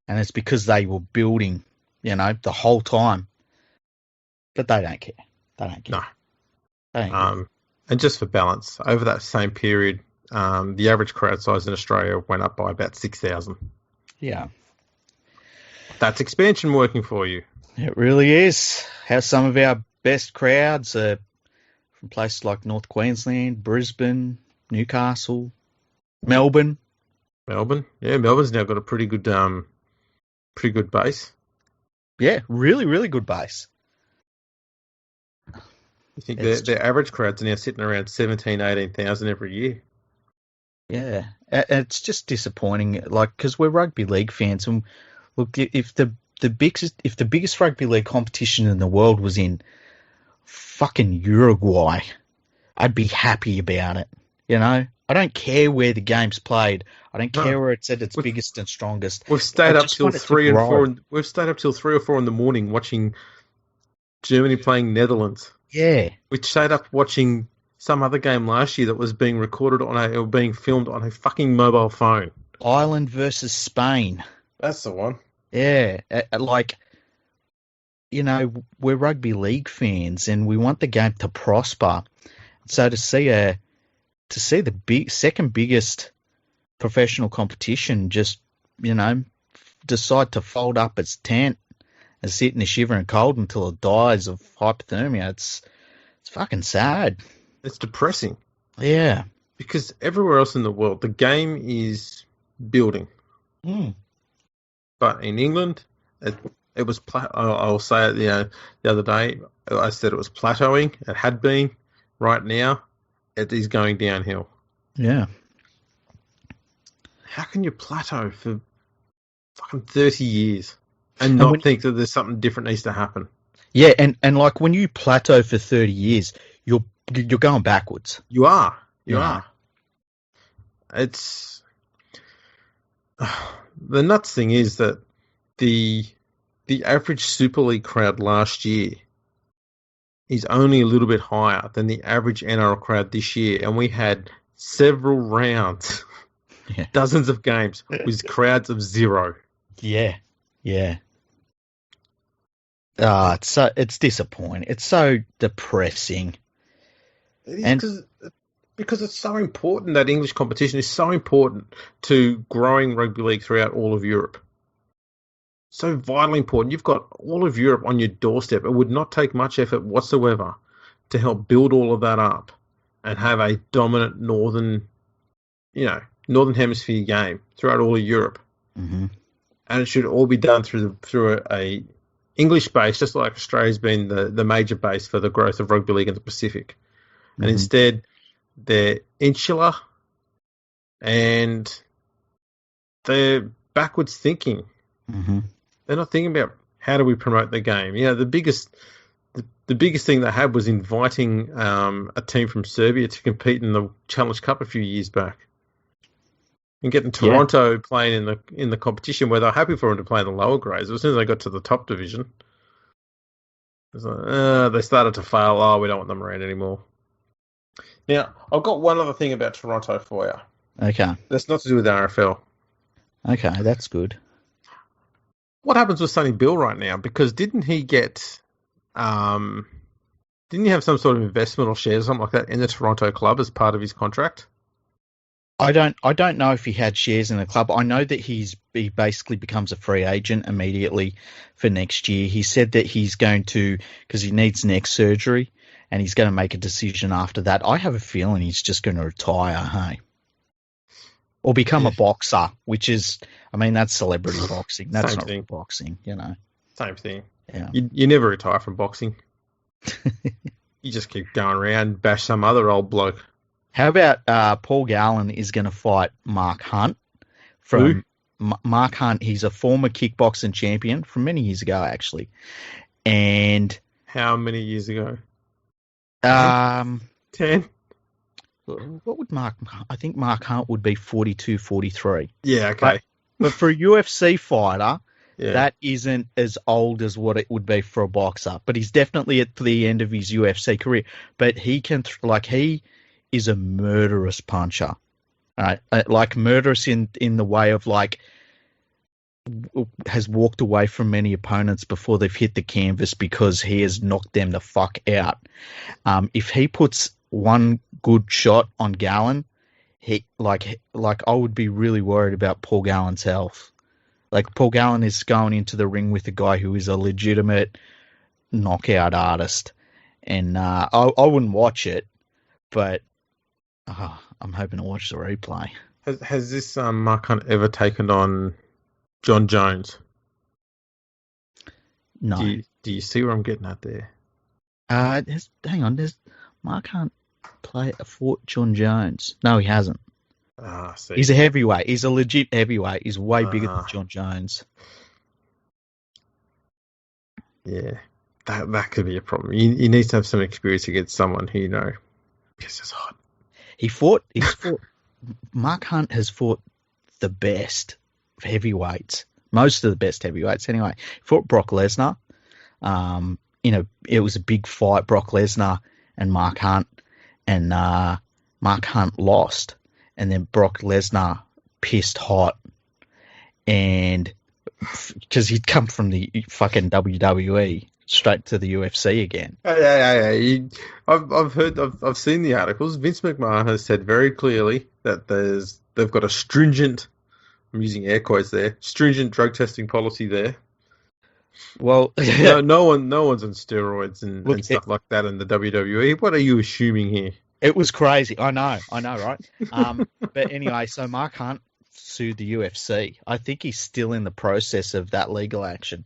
Speaker 2: And it's because they were building, the whole time. But they don't care. They don't care.
Speaker 1: No.
Speaker 2: They don't care.
Speaker 1: And just for balance, over that same period, the average crowd size in Australia went up by about 6,000.
Speaker 2: Yeah.
Speaker 1: That's expansion working for you.
Speaker 2: It really is. How some of our best crowds are from places like North Queensland, Brisbane, Newcastle, Melbourne.
Speaker 1: Melbourne? Yeah, Melbourne's now got a pretty good base.
Speaker 2: Yeah, really, really good base.
Speaker 1: You think their average crowds are now sitting around 17,000, 18,000 every year.
Speaker 2: Yeah, it's just disappointing, because we're rugby league fans, and look, if the biggest rugby league competition in the world was in fucking Uruguay, I'd be happy about it. I don't care where the game's played. I don't care where it's at its biggest and strongest.
Speaker 1: We've stayed up till 3 and 4. We've stayed up till 3 or 4 in the morning watching Germany playing Netherlands.
Speaker 2: Yeah,
Speaker 1: we stayed up watching some other game last year that was being recorded or being filmed on a fucking mobile phone.
Speaker 2: Ireland versus Spain.
Speaker 1: That's the one.
Speaker 2: Yeah, we're rugby league fans and we want the game to prosper. So to see the second biggest professional competition just, decide to fold up its tent and sit in a shivering cold until it dies of hypothermia, it's fucking sad.
Speaker 1: It's depressing.
Speaker 2: Yeah.
Speaker 1: Because everywhere else in the world, the game is building.
Speaker 2: Mm.
Speaker 1: But in England, it was I'll say it, the other day, I said it was plateauing. It had been. Right now, it is going downhill.
Speaker 2: Yeah.
Speaker 1: How can you plateau for fucking 30 years and not think that there's something different needs to happen?
Speaker 2: Yeah, and when you plateau for 30 years, you're going backwards.
Speaker 1: You are. You are. It's the nuts thing is that the average Super League crowd last year is only a little bit higher than the average NRL crowd this year, and we had several rounds, dozens of games with crowds of 0.
Speaker 2: Yeah, yeah. It's disappointing. It's so depressing.
Speaker 1: It is because it's so important. That English competition is so important to growing rugby league throughout all of Europe. So vitally important. You've got all of Europe on your doorstep. It would not take much effort whatsoever to help build all of that up and have a dominant northern hemisphere game throughout all of Europe.
Speaker 2: Mm-hmm.
Speaker 1: and it should all be done through a English base, just like Australia's been the major base for the growth of rugby league in the Pacific. And instead, they're insular and they're backwards thinking. They're not thinking about how do we promote the game. You know, the biggest thing they had was inviting a team from Serbia to compete in the Challenge Cup a few years back, and getting Toronto playing in the competition where they're happy for them to play in the lower grades. As soon as they got to the top division, it was like, they started to fail. Oh, we don't want them around anymore. Now, I've got one other thing about Toronto for you.
Speaker 2: Okay.
Speaker 1: That's not to do with the RFL.
Speaker 2: Okay, that's good.
Speaker 1: What happens with Sonny Bill right now? Because didn't he get, didn't he have some sort of investment or shares or something like that in the Toronto club as part of his contract?
Speaker 2: I don't know if he had shares in the club. I know that he basically becomes a free agent immediately for next year. He said that he's going to, because he needs neck surgery, and he's going to make a decision after that. I have a feeling he's just going to retire, hey? Or become a boxer, which is, I mean, that's celebrity boxing. That's
Speaker 1: Same
Speaker 2: not
Speaker 1: thing.
Speaker 2: boxing, you know.
Speaker 1: Same thing.
Speaker 2: Yeah.
Speaker 1: You never retire from boxing. You just keep going around and bash some other old bloke.
Speaker 2: How about Paul Gallen is going to fight Mark Hunt? Mark Hunt, he's a former kickboxing champion from many years ago, actually. And
Speaker 1: how many years ago?
Speaker 2: 10.
Speaker 1: What
Speaker 2: would I think Mark Hunt would be 42, 43.
Speaker 1: Yeah, okay.
Speaker 2: But for a UFC fighter, that isn't as old as what it would be for a boxer. But he's definitely at the end of his UFC career. But he can, he is a murderous puncher. Right? Like murderous in the way of has walked away from many opponents before they've hit the canvas because he has knocked them the fuck out. If he puts one good shot on Gallen, he I would be really worried about Paul Gallen's health. Like Paul Gallen is going into the ring with a guy who is a legitimate knockout artist, and I wouldn't watch it, but I'm hoping to watch the replay.
Speaker 1: Has this Mark Hunt ever taken on John Jones?
Speaker 2: No.
Speaker 1: Do you see where I'm getting at there?
Speaker 2: Hang on. There's Mark Hunt fought John Jones. No, he hasn't.
Speaker 1: See.
Speaker 2: He's a heavyweight. He's a legit heavyweight. He's way bigger than John Jones.
Speaker 1: Yeah, that could be a problem. You need to have some experience against someone who pisses hot.
Speaker 2: He's fought. Mark Hunt has fought the best heavyweights, most of the best heavyweights. Anyway, he fought Brock Lesnar. It was a big fight, Brock Lesnar and Mark Hunt, and Mark Hunt lost, and then Brock Lesnar pissed hot, and because he'd come from the fucking WWE straight to the UFC again.
Speaker 1: Yeah. I've seen the articles. Vince McMahon has said very clearly that they've got a stringent, I'm using air quotes there, stringent drug testing policy there.
Speaker 2: Well,
Speaker 1: no one's on steroids and stuff like that in the WWE. What are you assuming here?
Speaker 2: It was crazy. I know, right? But anyway, so Mark Hunt sued the UFC. I think he's still in the process of that legal action.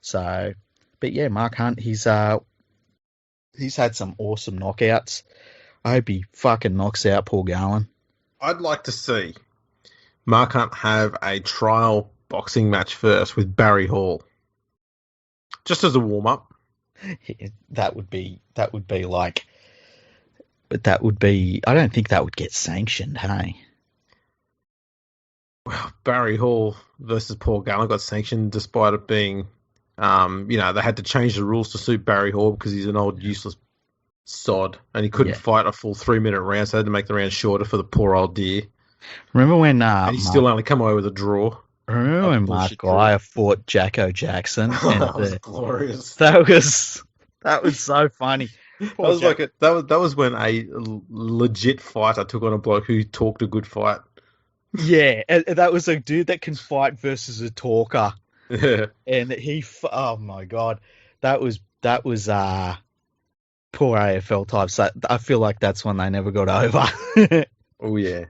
Speaker 2: So, but yeah, Mark Hunt, he's had some awesome knockouts. I hope he fucking knocks out Paul Gallen.
Speaker 1: I'd like to see Mark Hunt have a trial boxing match first with Barry Hall. Just as a warm-up.
Speaker 2: That would be like... But that would be... I don't think that would get sanctioned, hey?
Speaker 1: Well, Barry Hall versus Paul Gallen got sanctioned despite it being... they had to change the rules to suit Barry Hall because he's an old useless sod and he couldn't fight a full 3-minute round, so they had to make the round shorter for the poor old dear.
Speaker 2: Remember when...
Speaker 1: and he still only come away with a draw.
Speaker 2: Remember when Mark Guyer fought Jacko Jackson? And
Speaker 1: that was glorious.
Speaker 2: That was so funny.
Speaker 1: That was when a legit fighter took on a bloke who talked a good fight.
Speaker 2: Yeah, that was a dude that can fight versus a talker.
Speaker 1: Yeah.
Speaker 2: And oh my god, that was poor AFL types. I feel like that's one they never got over.
Speaker 1: Oh yeah.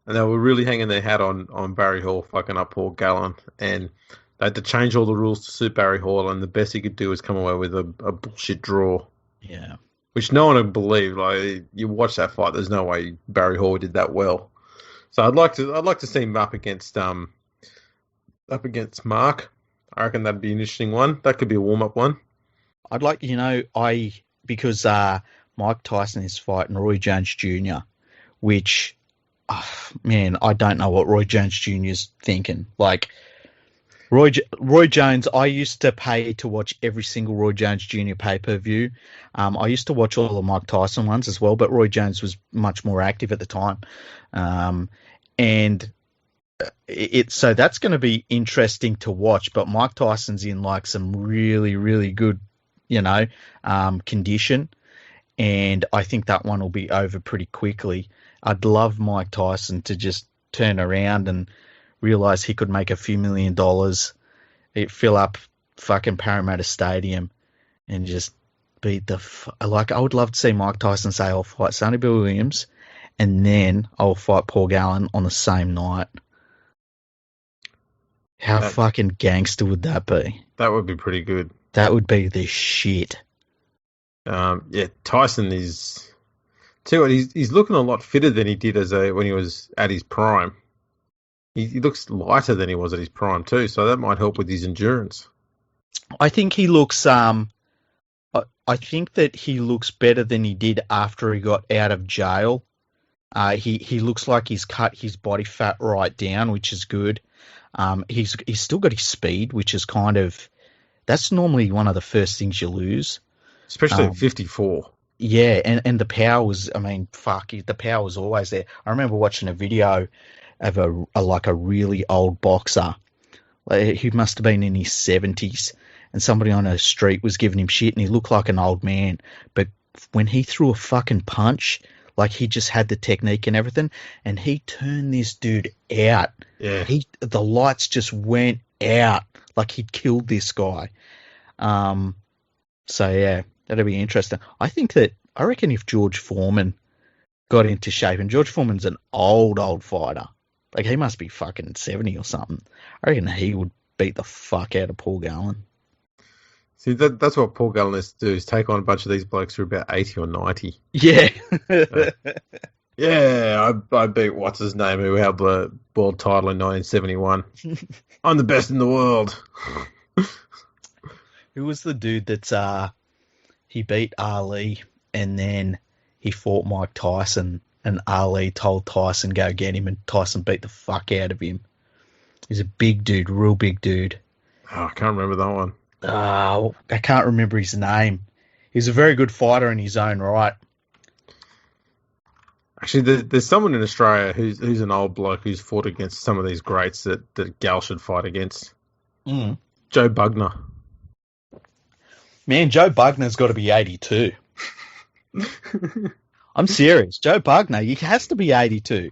Speaker 1: and they were really hanging their hat on Barry Hall fucking up Paul Gallen, and they had to change all the rules to suit Barry Hall, and the best he could do was come away with a bullshit draw.
Speaker 2: Yeah. Which
Speaker 1: no one would believe. Like, you watch that fight, there's no way Barry Hall did that well. So I'd like to see him up against Mark. I reckon that'd be an interesting one. That could be a warm up one.
Speaker 2: I'd like, because Mike Tyson is fighting Roy Jones Jr., which, I don't know what Roy Jones Jr. is thinking. Like, Roy Jones, I used to pay to watch every single Roy Jones Jr. pay-per-view. I used to watch all the Mike Tyson ones as well, but Roy Jones was much more active at the time. So that's going to be interesting to watch, but Mike Tyson's in like some really, really good, condition, and I think that one will be over pretty quickly. I'd love Mike Tyson to just turn around and realize he could make a few $1 million, fill up fucking Parramatta Stadium, and just beat I would love to see Mike Tyson say, I'll fight Sonny Bill Williams, and then I'll fight Paul Gallen on the same night. How fucking gangster would that be?
Speaker 1: That would be pretty good.
Speaker 2: That would be the shit.
Speaker 1: Tyson is... Tell you what, he's looking a lot fitter than he did when he was at his prime. He looks lighter than he was at his prime too, so that might help with his endurance.
Speaker 2: I think he looks... I think that he looks better than he did after he got out of jail. He looks like he's cut his body fat right down, which is good. He's still got his speed, which is that's normally one of the first things you lose.
Speaker 1: Especially at 54.
Speaker 2: Yeah, and the power was, the power was always there. I remember watching a video of a really old boxer. He must have been in his 70s, and somebody on a street was giving him shit, and he looked like an old man. But when he threw a fucking punch, he just had the technique and everything, and he turned this dude out.
Speaker 1: Yeah.
Speaker 2: The lights just went out, like he'd killed this guy. So yeah, that'll be interesting. I reckon if George Foreman got into shape, and George Foreman's an old fighter, he must be fucking 70 or something. I reckon he would beat the fuck out of Paul Gallen.
Speaker 1: See, that's what Paul Gallen has to do, is take on a bunch of these blokes who are about 80 or 90.
Speaker 2: Yeah.
Speaker 1: I beat what's-his-name, who held the world title in 1971. I'm the best in the world.
Speaker 2: Who was the dude that he beat Ali, and then he fought Mike Tyson, and Ali told Tyson go get him, and Tyson beat the fuck out of him? He's a big dude, real big dude.
Speaker 1: Oh, I can't remember that one.
Speaker 2: I can't remember his name. He's a very good fighter in his own right.
Speaker 1: Actually, there's someone in Australia who's an old bloke who's fought against some of these greats that Gal should fight against. Joe Bugner.
Speaker 2: Man, Joe Bugner's got to be 82. I'm serious. Joe Bugner, he has to be 82.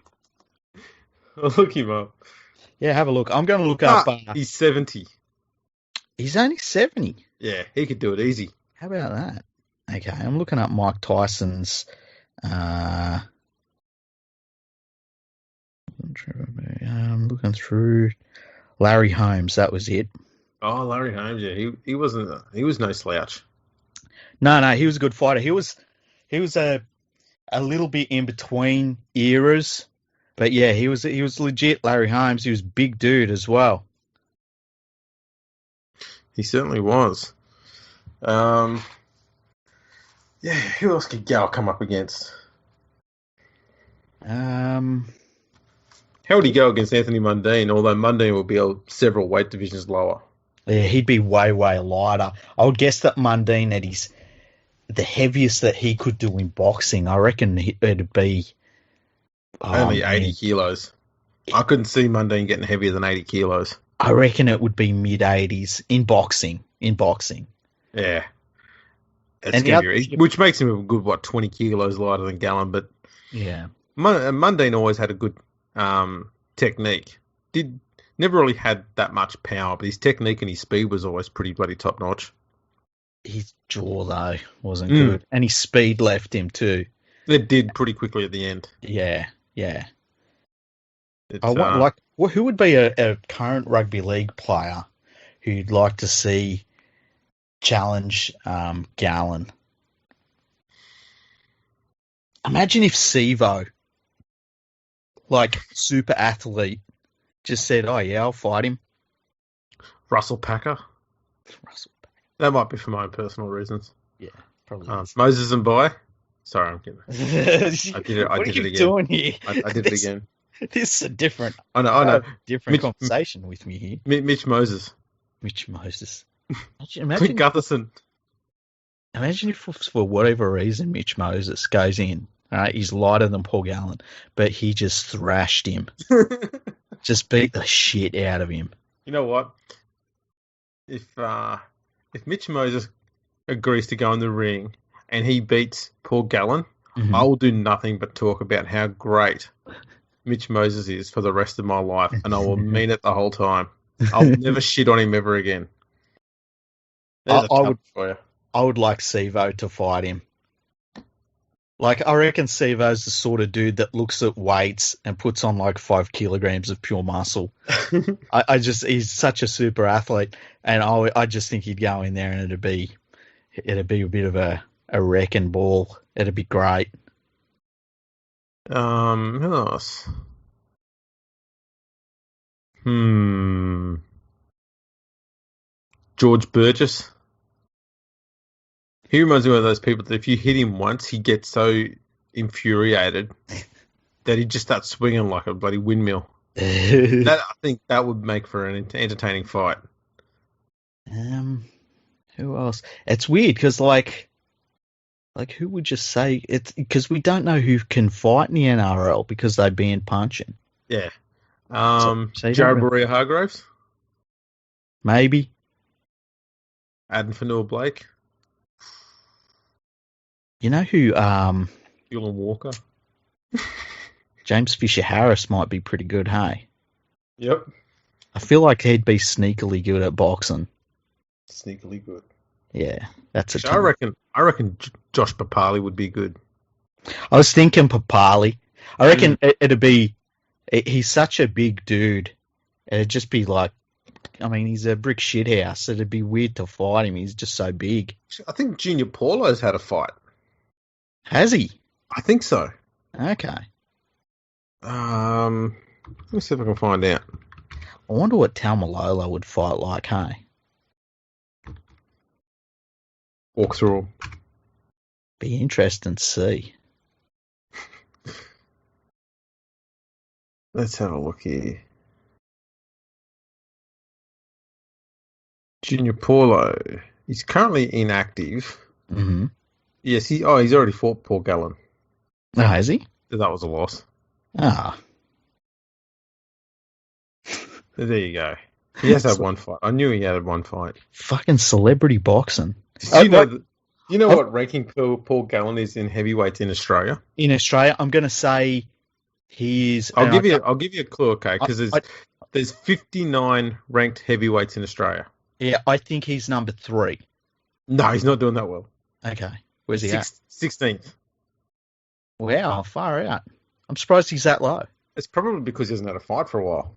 Speaker 1: I'll look him up.
Speaker 2: Yeah, have a look. I'm going to look up...
Speaker 1: he's 70.
Speaker 2: He's only 70.
Speaker 1: Yeah, he could do it easy.
Speaker 2: How about that? Okay, I'm looking up Mike Tyson's... I'm looking through Larry Holmes. That was it.
Speaker 1: Oh, Larry Holmes, yeah. He was no slouch.
Speaker 2: No, he was a good fighter. He was a little bit in between eras, but yeah, he was legit. Larry Holmes. He was a big dude as well.
Speaker 1: He certainly was. Yeah, who else could Gal come up against? How would he go against Anthony Mundine? Although Mundine will be several weight divisions lower.
Speaker 2: Yeah, he'd be way, way lighter. I would guess that Mundine the heaviest that he could do in boxing, I reckon it'd be...
Speaker 1: only 80 kilos. I couldn't see Mundine getting heavier than 80 kilos.
Speaker 2: I reckon it would be mid-80s in boxing.
Speaker 1: Yeah. Which makes him a good, 20 kilos lighter than Gallen, but...
Speaker 2: Yeah.
Speaker 1: Mundine always had a good technique. Never really had that much power, but his technique and his speed was always pretty bloody top-notch.
Speaker 2: His jaw, though, wasn't good. And his speed left him, too.
Speaker 1: It did pretty quickly at the end.
Speaker 2: Yeah.
Speaker 1: It's
Speaker 2: who would be a current rugby league player who you'd like to see challenge Gallen? Imagine if Sivo, like super athlete, just said, "Oh yeah, I'll fight him."
Speaker 1: Russell Packer.
Speaker 2: Russell Packer.
Speaker 1: That might be for my own personal reasons.
Speaker 2: Yeah, probably.
Speaker 1: Moses and Boy. Sorry, I'm kidding.
Speaker 2: I did it. What are you doing here?
Speaker 1: I did it again.
Speaker 2: This is a different.
Speaker 1: I know.
Speaker 2: Different conversation with me here.
Speaker 1: Mitch Moses.
Speaker 2: Mitch Moses.
Speaker 1: Clint Gutherson.
Speaker 2: Imagine if, for whatever reason, Mitch Moses goes in. He's lighter than Paul Gallen, but he just thrashed him. Just beat the shit out of him.
Speaker 1: You know what? If Mitch Moses agrees to go in the ring and he beats Paul Gallen, I will do nothing but talk about how great Mitch Moses is for the rest of my life, and I will mean it the whole time. I'll never shit on him ever again. I
Speaker 2: would like Sivo to fight him. Like, I reckon Sivo's the sort of dude that looks at weights and puts on like 5 kilograms of pure muscle. He's such a super athlete, and I just think he'd go in there and it'd be a bit of a wrecking ball. It'd be great.
Speaker 1: Who else? George Burgess. He reminds me of those people that if you hit him once, he gets so infuriated that he just starts swinging like a bloody windmill. I think that would make for an entertaining fight.
Speaker 2: Who else? It's weird because like who would just say it's because we don't know who can fight in the NRL because they banned punching.
Speaker 1: Yeah. Jared Warrior-Hargraves?
Speaker 2: Maybe.
Speaker 1: Adam Fanua-Blake?
Speaker 2: You know who?
Speaker 1: Dylan Walker.
Speaker 2: James Fisher-Harris might be pretty good, hey?
Speaker 1: Yep.
Speaker 2: I feel like he'd be sneakily good at boxing.
Speaker 1: Sneakily good.
Speaker 2: Yeah, that's a.
Speaker 1: I reckon Josh Papali would be good.
Speaker 2: I was thinking Papali. I reckon it'd be. He's such a big dude. It'd just be like. I mean, he's a brick shithouse. It'd be weird to fight him. He's just so big.
Speaker 1: I think Junior Paulo's had a fight.
Speaker 2: Has he?
Speaker 1: I think so.
Speaker 2: Okay.
Speaker 1: Let me see if I can find out.
Speaker 2: I wonder what Taumalolo would fight like, hey?
Speaker 1: Walk through him.
Speaker 2: Be interesting to see.
Speaker 1: Let's have a look here. Junior Paulo. He's currently inactive.
Speaker 2: Mm-hmm.
Speaker 1: Yes, he's already fought Paul Gallen.
Speaker 2: Oh, has he?
Speaker 1: That was a loss.
Speaker 2: Ah.
Speaker 1: There you go. He has had one fight. I knew he had one fight.
Speaker 2: Fucking celebrity boxing.
Speaker 1: You know what ranking Paul Gallen is in heavyweights in Australia?
Speaker 2: In Australia, I'm going to say he is.
Speaker 1: I'll give you a clue, okay? Because there's 59 ranked heavyweights in Australia.
Speaker 2: Yeah, I think he's number 3.
Speaker 1: No, he's not doing that well.
Speaker 2: Okay, where's he at?
Speaker 1: 16th.
Speaker 2: Wow, far out. I'm surprised he's that low.
Speaker 1: It's probably because he hasn't had a fight for a while.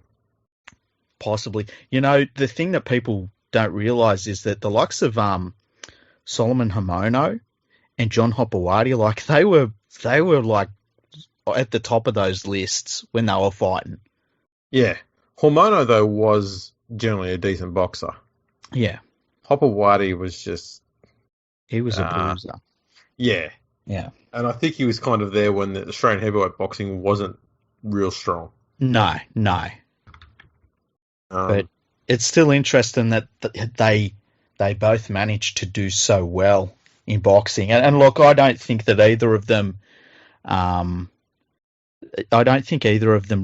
Speaker 2: Possibly. You know, the thing that people don't realise is that the likes of Solomon Hamono and John Hopewadi, like they were like at the top of those lists when they were fighting.
Speaker 1: Yeah. Hormono, though, was generally a decent boxer.
Speaker 2: Yeah.
Speaker 1: Hopewadi was just...
Speaker 2: He was a bruiser.
Speaker 1: Yeah.
Speaker 2: Yeah.
Speaker 1: And I think he was kind of there when the Australian heavyweight boxing wasn't real strong.
Speaker 2: No. But it's still interesting that they both managed to do so well in boxing. And look, I don't think either of them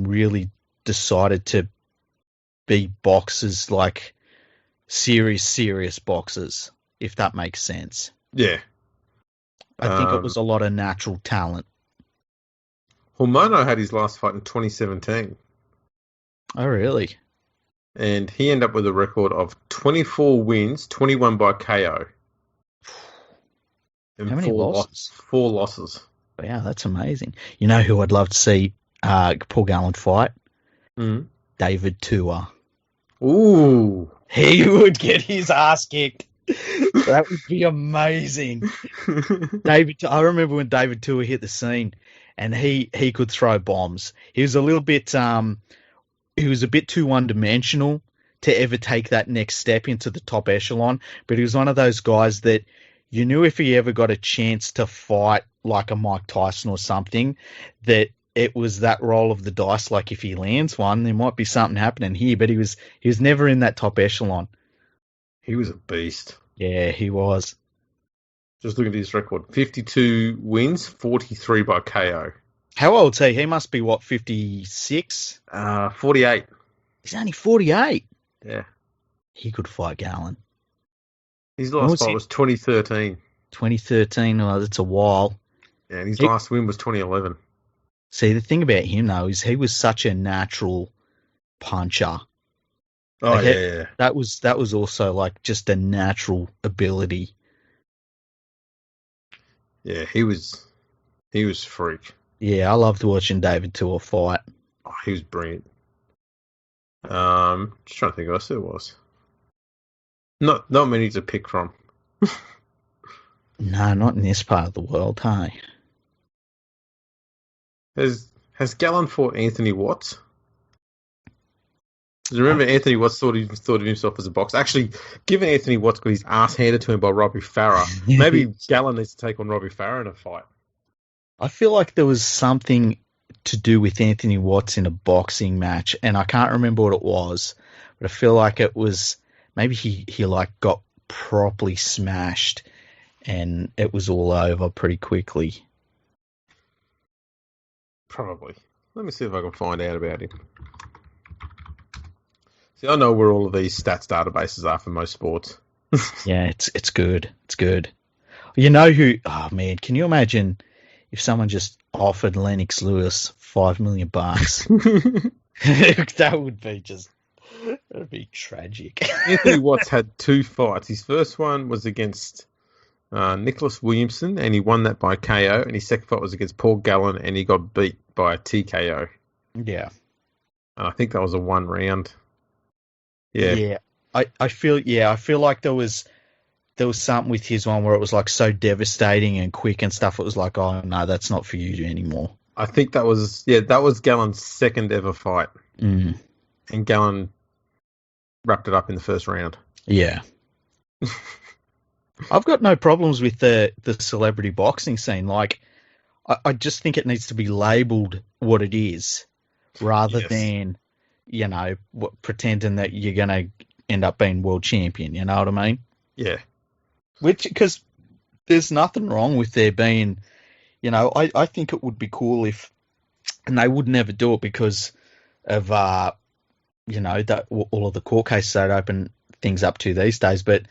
Speaker 2: really decided to be boxers, like serious boxers, if that makes sense.
Speaker 1: Yeah.
Speaker 2: I think it was a lot of natural talent.
Speaker 1: Hormono had his last fight in 2017.
Speaker 2: Oh, really?
Speaker 1: And he ended up with a record of 24 wins, 21 by KO. And
Speaker 2: how many losses?
Speaker 1: 4 losses.
Speaker 2: Wow, that's amazing. You know who I'd love to see Paul Gallen fight?
Speaker 1: Mm.
Speaker 2: David Tua.
Speaker 1: Ooh.
Speaker 2: He would get his ass kicked. That would be amazing. I remember when David Tua hit the scene, and he could throw bombs. He was a little bit too one-dimensional to ever take that next step into the top echelon, but he was one of those guys that you knew if he ever got a chance to fight like a Mike Tyson or something, that it was that roll of the dice. Like if he lands one, there might be something happening here, but he was never in that top echelon.
Speaker 1: He was a beast.
Speaker 2: Yeah, he was.
Speaker 1: Just looking at his record. 52 wins, 43 by KO.
Speaker 2: How old's he? He must be, what, 56?
Speaker 1: 48.
Speaker 2: He's only 48.
Speaker 1: Yeah.
Speaker 2: He could fight Gallen.
Speaker 1: His last fight was 2013.
Speaker 2: 2013, oh, that's a while.
Speaker 1: Yeah, and his last win was 2011.
Speaker 2: See, the thing about him, though, is he was such a natural puncher.
Speaker 1: Oh,
Speaker 2: like,
Speaker 1: yeah.
Speaker 2: That was also, like, just a natural ability.
Speaker 1: Yeah, he was freak.
Speaker 2: Yeah, I loved watching David Tua fight.
Speaker 1: Oh, he was brilliant. Just trying to think who else there was. Not many to pick from.
Speaker 2: No, not in this part of the world, hey?
Speaker 1: Has Gallen fought Anthony Watts? Remember, Anthony Watts thought of himself as a boxer. Actually, given Anthony Watts got his ass handed to him by Robbie Farah, maybe Gallen needs to take on Robbie Farah in a fight.
Speaker 2: I feel like there was something to do with Anthony Watts in a boxing match, and I can't remember what it was, but I feel like it was maybe he like got properly smashed, and it was all over pretty quickly.
Speaker 1: Probably. Let me see if I can find out about him. See, I know where all of these stats databases are for most sports.
Speaker 2: Yeah, it's good. It's good. You know who? Oh man, can you imagine if someone just offered Lennox Lewis $5 million? That would be that'd be tragic.
Speaker 1: Anthony Watts had 2 fights. His first one was against Nicholas Williamson, and he won that by KO. And his second fight was against Paul Gallen, and he got beat by TKO.
Speaker 2: Yeah.
Speaker 1: And I think that was a 1 round. Yeah.
Speaker 2: Yeah. I feel like there was something with his one where it was like so devastating and quick and stuff. It was like, oh no, that's not for you anymore.
Speaker 1: I think that was Gallen's second ever fight.
Speaker 2: Mm.
Speaker 1: And Gallen wrapped it up in the first round.
Speaker 2: Yeah. I've got no problems with the celebrity boxing scene. Like, I just think it needs to be labelled what it is rather than, pretending that you're going to end up being world champion. You know what I mean?
Speaker 1: Yeah.
Speaker 2: Because there's nothing wrong with there being, I think it would be cool if, and they would never do it because of, that all of the court cases they'd open things up to these days. But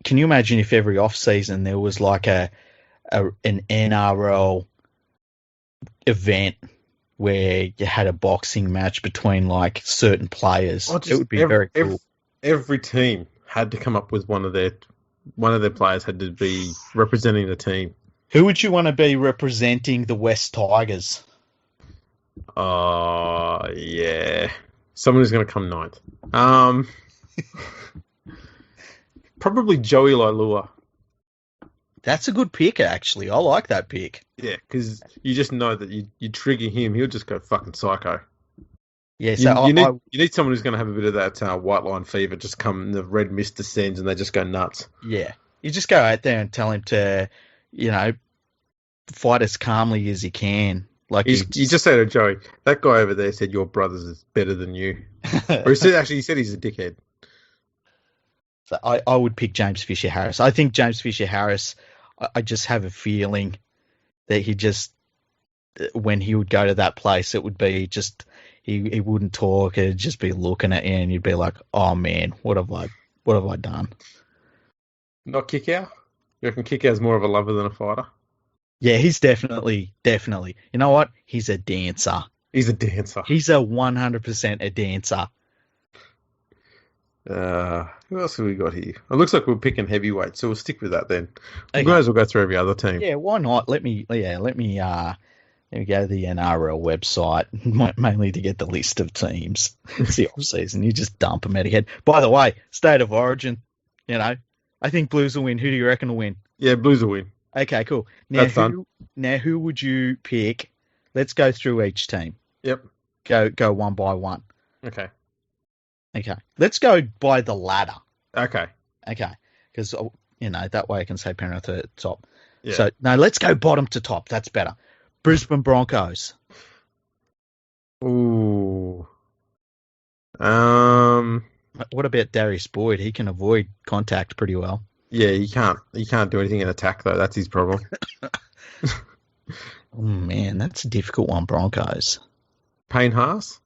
Speaker 2: can you imagine if every off season there was like an NRL event where you had a boxing match between like certain players? It would be very cool.
Speaker 1: Every team had to come up with one of their players had to be representing the team.
Speaker 2: Who would you want to be representing the West Tigers?
Speaker 1: Yeah. Someone who's going to come ninth. Probably Joey Lailua.
Speaker 2: That's a good pick, actually. I like that pick.
Speaker 1: Yeah, because you just know that you trigger him, he'll just go fucking psycho.
Speaker 2: Yeah, so
Speaker 1: you need someone who's going to have a bit of that white line fever, just come, the red mist descends and they just go nuts.
Speaker 2: Yeah. You just go out there and tell him to, fight as calmly as he can. Like
Speaker 1: you just say to Joey, that guy over there said your brother's is better than you. Or he said he's a dickhead.
Speaker 2: So I would pick James Fisher-Harris. I think James Fisher-Harris, I just have a feeling that when he would go to that place, it would be just, he wouldn't talk. It'd just be looking at you and you'd be like, oh man, what have I done?
Speaker 1: Not Kickow? You reckon Kickow's more of a lover than a fighter?
Speaker 2: Yeah, he's definitely. You know what? He's a dancer.
Speaker 1: He's a dancer.
Speaker 2: He's a 100% a dancer.
Speaker 1: Who else have we got here? It looks like we're picking heavyweight, so we'll stick with that then. Okay. We might as well go through every other team.
Speaker 2: Yeah, why not? Let me There we go, the NRL website, mainly to get the list of teams. It's the off-season. You just dump them out of head. By the way, State of Origin, I think Blues will win. Who do you reckon will win?
Speaker 1: Yeah, Blues will win.
Speaker 2: Okay, cool.
Speaker 1: That's fun.
Speaker 2: Now, who would you pick? Let's go through each team.
Speaker 1: Yep.
Speaker 2: Go one by one.
Speaker 1: Okay.
Speaker 2: Let's go by the ladder.
Speaker 1: Okay.
Speaker 2: Because, that way I can say Penrith at the top.
Speaker 1: Yeah.
Speaker 2: So, no, let's go bottom to top. That's better. Brisbane Broncos.
Speaker 1: Ooh.
Speaker 2: What about Darius Boyd? He can avoid contact pretty well.
Speaker 1: Yeah, he can't do anything in attack though. That's his problem.
Speaker 2: Oh, man, that's a difficult one, Broncos.
Speaker 1: Payne Haas?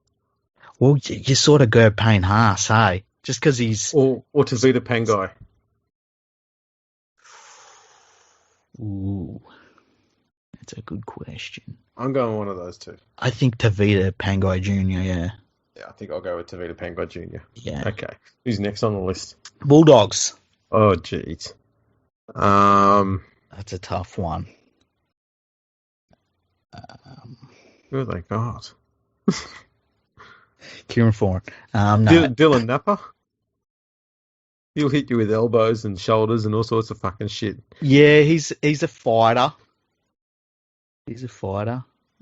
Speaker 2: Well, you sort of go Payne Haas, hey? Just because he's...
Speaker 1: Or Tavita Pangai.
Speaker 2: Ooh, that's a good question.
Speaker 1: I'm going one of those two.
Speaker 2: I think Tavita Pangai Jr., yeah.
Speaker 1: Yeah, I think I'll go with Tavita Pangai Jr.
Speaker 2: Yeah.
Speaker 1: Okay. Who's next on the list?
Speaker 2: Bulldogs.
Speaker 1: Oh, jeez.
Speaker 2: That's a tough one.
Speaker 1: Who have they got?
Speaker 2: Kieran Foran. No.
Speaker 1: Dylan Napa? He'll hit you with elbows and shoulders and all sorts of fucking shit.
Speaker 2: Yeah, he's a fighter.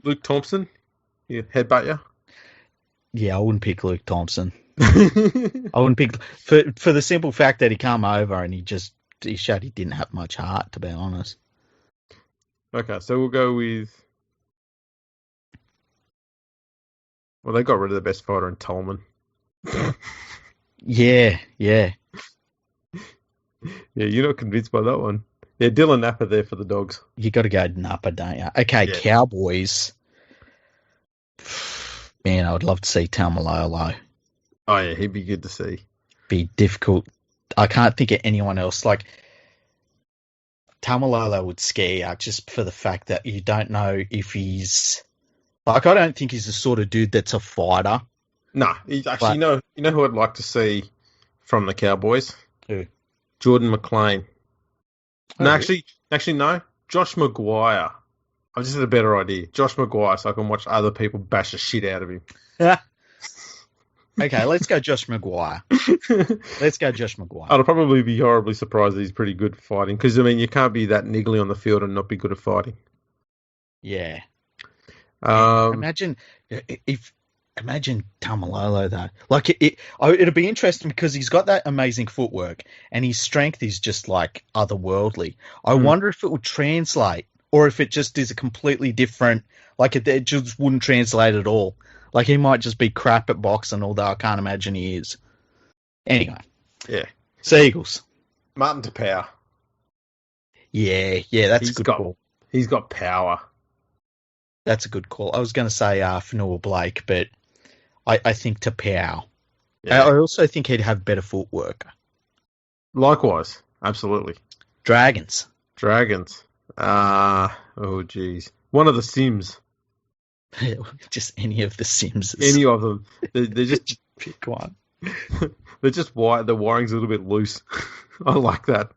Speaker 1: Luke Thompson? He'll headbutt you?
Speaker 2: Yeah, I wouldn't pick Luke Thompson. I wouldn't pick... For the simple fact that he came over and he showed he didn't have much heart, to be honest.
Speaker 1: Okay, so we'll go with... Well, they got rid of the best fighter in Tolman.
Speaker 2: Yeah.
Speaker 1: Yeah, you're not convinced by that one. Yeah, Dylan Napa there for the Dogs.
Speaker 2: You got to go Napa, don't you? Okay, yeah. Cowboys. Man, I would love to see Taumalolo.
Speaker 1: Oh, yeah, he'd be good to see.
Speaker 2: Be difficult. I can't think of anyone else. Like, Taumalolo would scare you just for the fact that you don't know if he's... Like, I don't think he's the sort of dude that's a fighter.
Speaker 1: No, he's actually, you know who I'd like to see from the Cowboys?
Speaker 2: Who?
Speaker 1: Jordan McLean.
Speaker 2: Oh,
Speaker 1: no, actually, no. Josh Maguire. I've just had a better idea. Josh Maguire, so I can watch other people bash the shit out of him.
Speaker 2: Okay, let's go Josh Maguire.
Speaker 1: I'd probably be horribly surprised that he's pretty good at fighting. Because, I mean, you can't be that niggly on the field and not be good at fighting.
Speaker 2: Yeah. Imagine Taumalolo though. Like it'll be interesting because he's got that amazing footwork and his strength is just like otherworldly. I wonder if it will translate or if it just is a completely different. Like it just wouldn't translate at all. Like he might just be crap at boxing, although I can't imagine he is. Anyway,
Speaker 1: yeah.
Speaker 2: Seagulls.
Speaker 1: Martin Tapau.
Speaker 2: Yeah, that's a good call.
Speaker 1: He's got power.
Speaker 2: That's a good call. I was going to say Fanua Blake, but I think Tapau. Yeah. I also think he'd have better footwork.
Speaker 1: Likewise. Absolutely.
Speaker 2: Dragons.
Speaker 1: Oh, geez. One of the Sims.
Speaker 2: Just any of the Sims.
Speaker 1: Any of them. They're just...
Speaker 2: Pick one.
Speaker 1: They're just wired. The wiring's a little bit loose. I like that.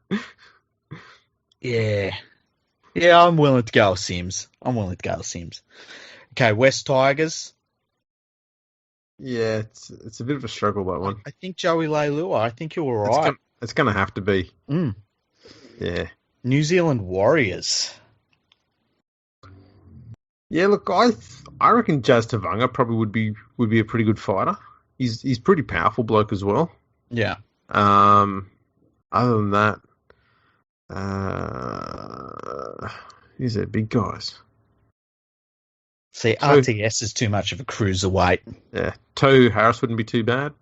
Speaker 2: Yeah. Yeah, I'm willing to go with Sims. Okay, West Tigers.
Speaker 1: Yeah, it's a bit of a struggle, that one.
Speaker 2: I think Joey Leilua. I think you're all right.
Speaker 1: It's going to have to be. Yeah.
Speaker 2: New Zealand Warriors.
Speaker 1: Yeah, look, I reckon Jazz Tavanga probably would be a pretty good fighter. He's pretty powerful bloke as well.
Speaker 2: Yeah.
Speaker 1: Other than that, these are big guys.
Speaker 2: See, RTS is too much of a cruiserweight.
Speaker 1: Yeah, Tohu Harris wouldn't be too bad.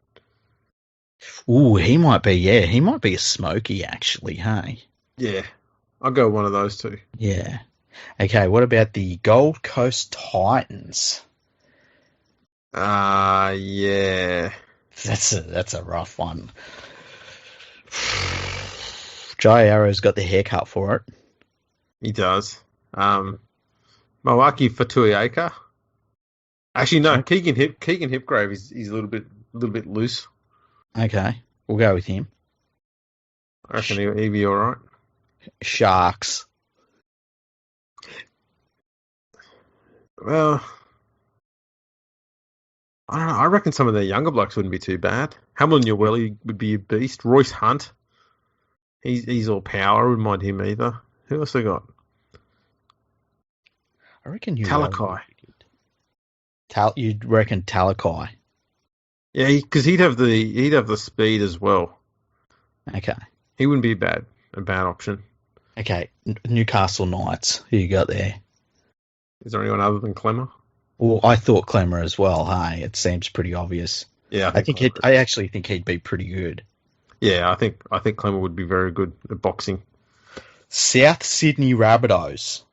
Speaker 2: Ooh, he might be a smoky, actually, hey?
Speaker 1: Yeah, I'll go one of those two.
Speaker 2: Yeah. Okay, what about the Gold Coast Titans?
Speaker 1: Yeah.
Speaker 2: That's a rough one. Jai Arrow's got the haircut for it.
Speaker 1: He does. Mawaki Fatuiaka. Actually, no. Keegan Hipgrave is a little bit loose.
Speaker 2: Okay, we'll go with him.
Speaker 1: I reckon he'll be all right.
Speaker 2: Sharks.
Speaker 1: Well, I don't know. I reckon some of the younger blokes wouldn't be too bad. Hamlin Uwelli would be a beast. Royce Hunt, he's all power. Wouldn't mind him either. Who else they got?
Speaker 2: I reckon you
Speaker 1: Talakai.
Speaker 2: You'd reckon Talakai.
Speaker 1: Yeah, because he'd have the speed as well.
Speaker 2: Okay.
Speaker 1: He wouldn't be a bad option.
Speaker 2: Okay. Newcastle Knights. Who you got there?
Speaker 1: Is there anyone other than Clemmer?
Speaker 2: Well, I thought Clemmer as well. Hey, it seems pretty obvious.
Speaker 1: Yeah,
Speaker 2: I actually think he'd be pretty good.
Speaker 1: Yeah, I think Clemmer would be very good at boxing.
Speaker 2: South Sydney Rabbitohs.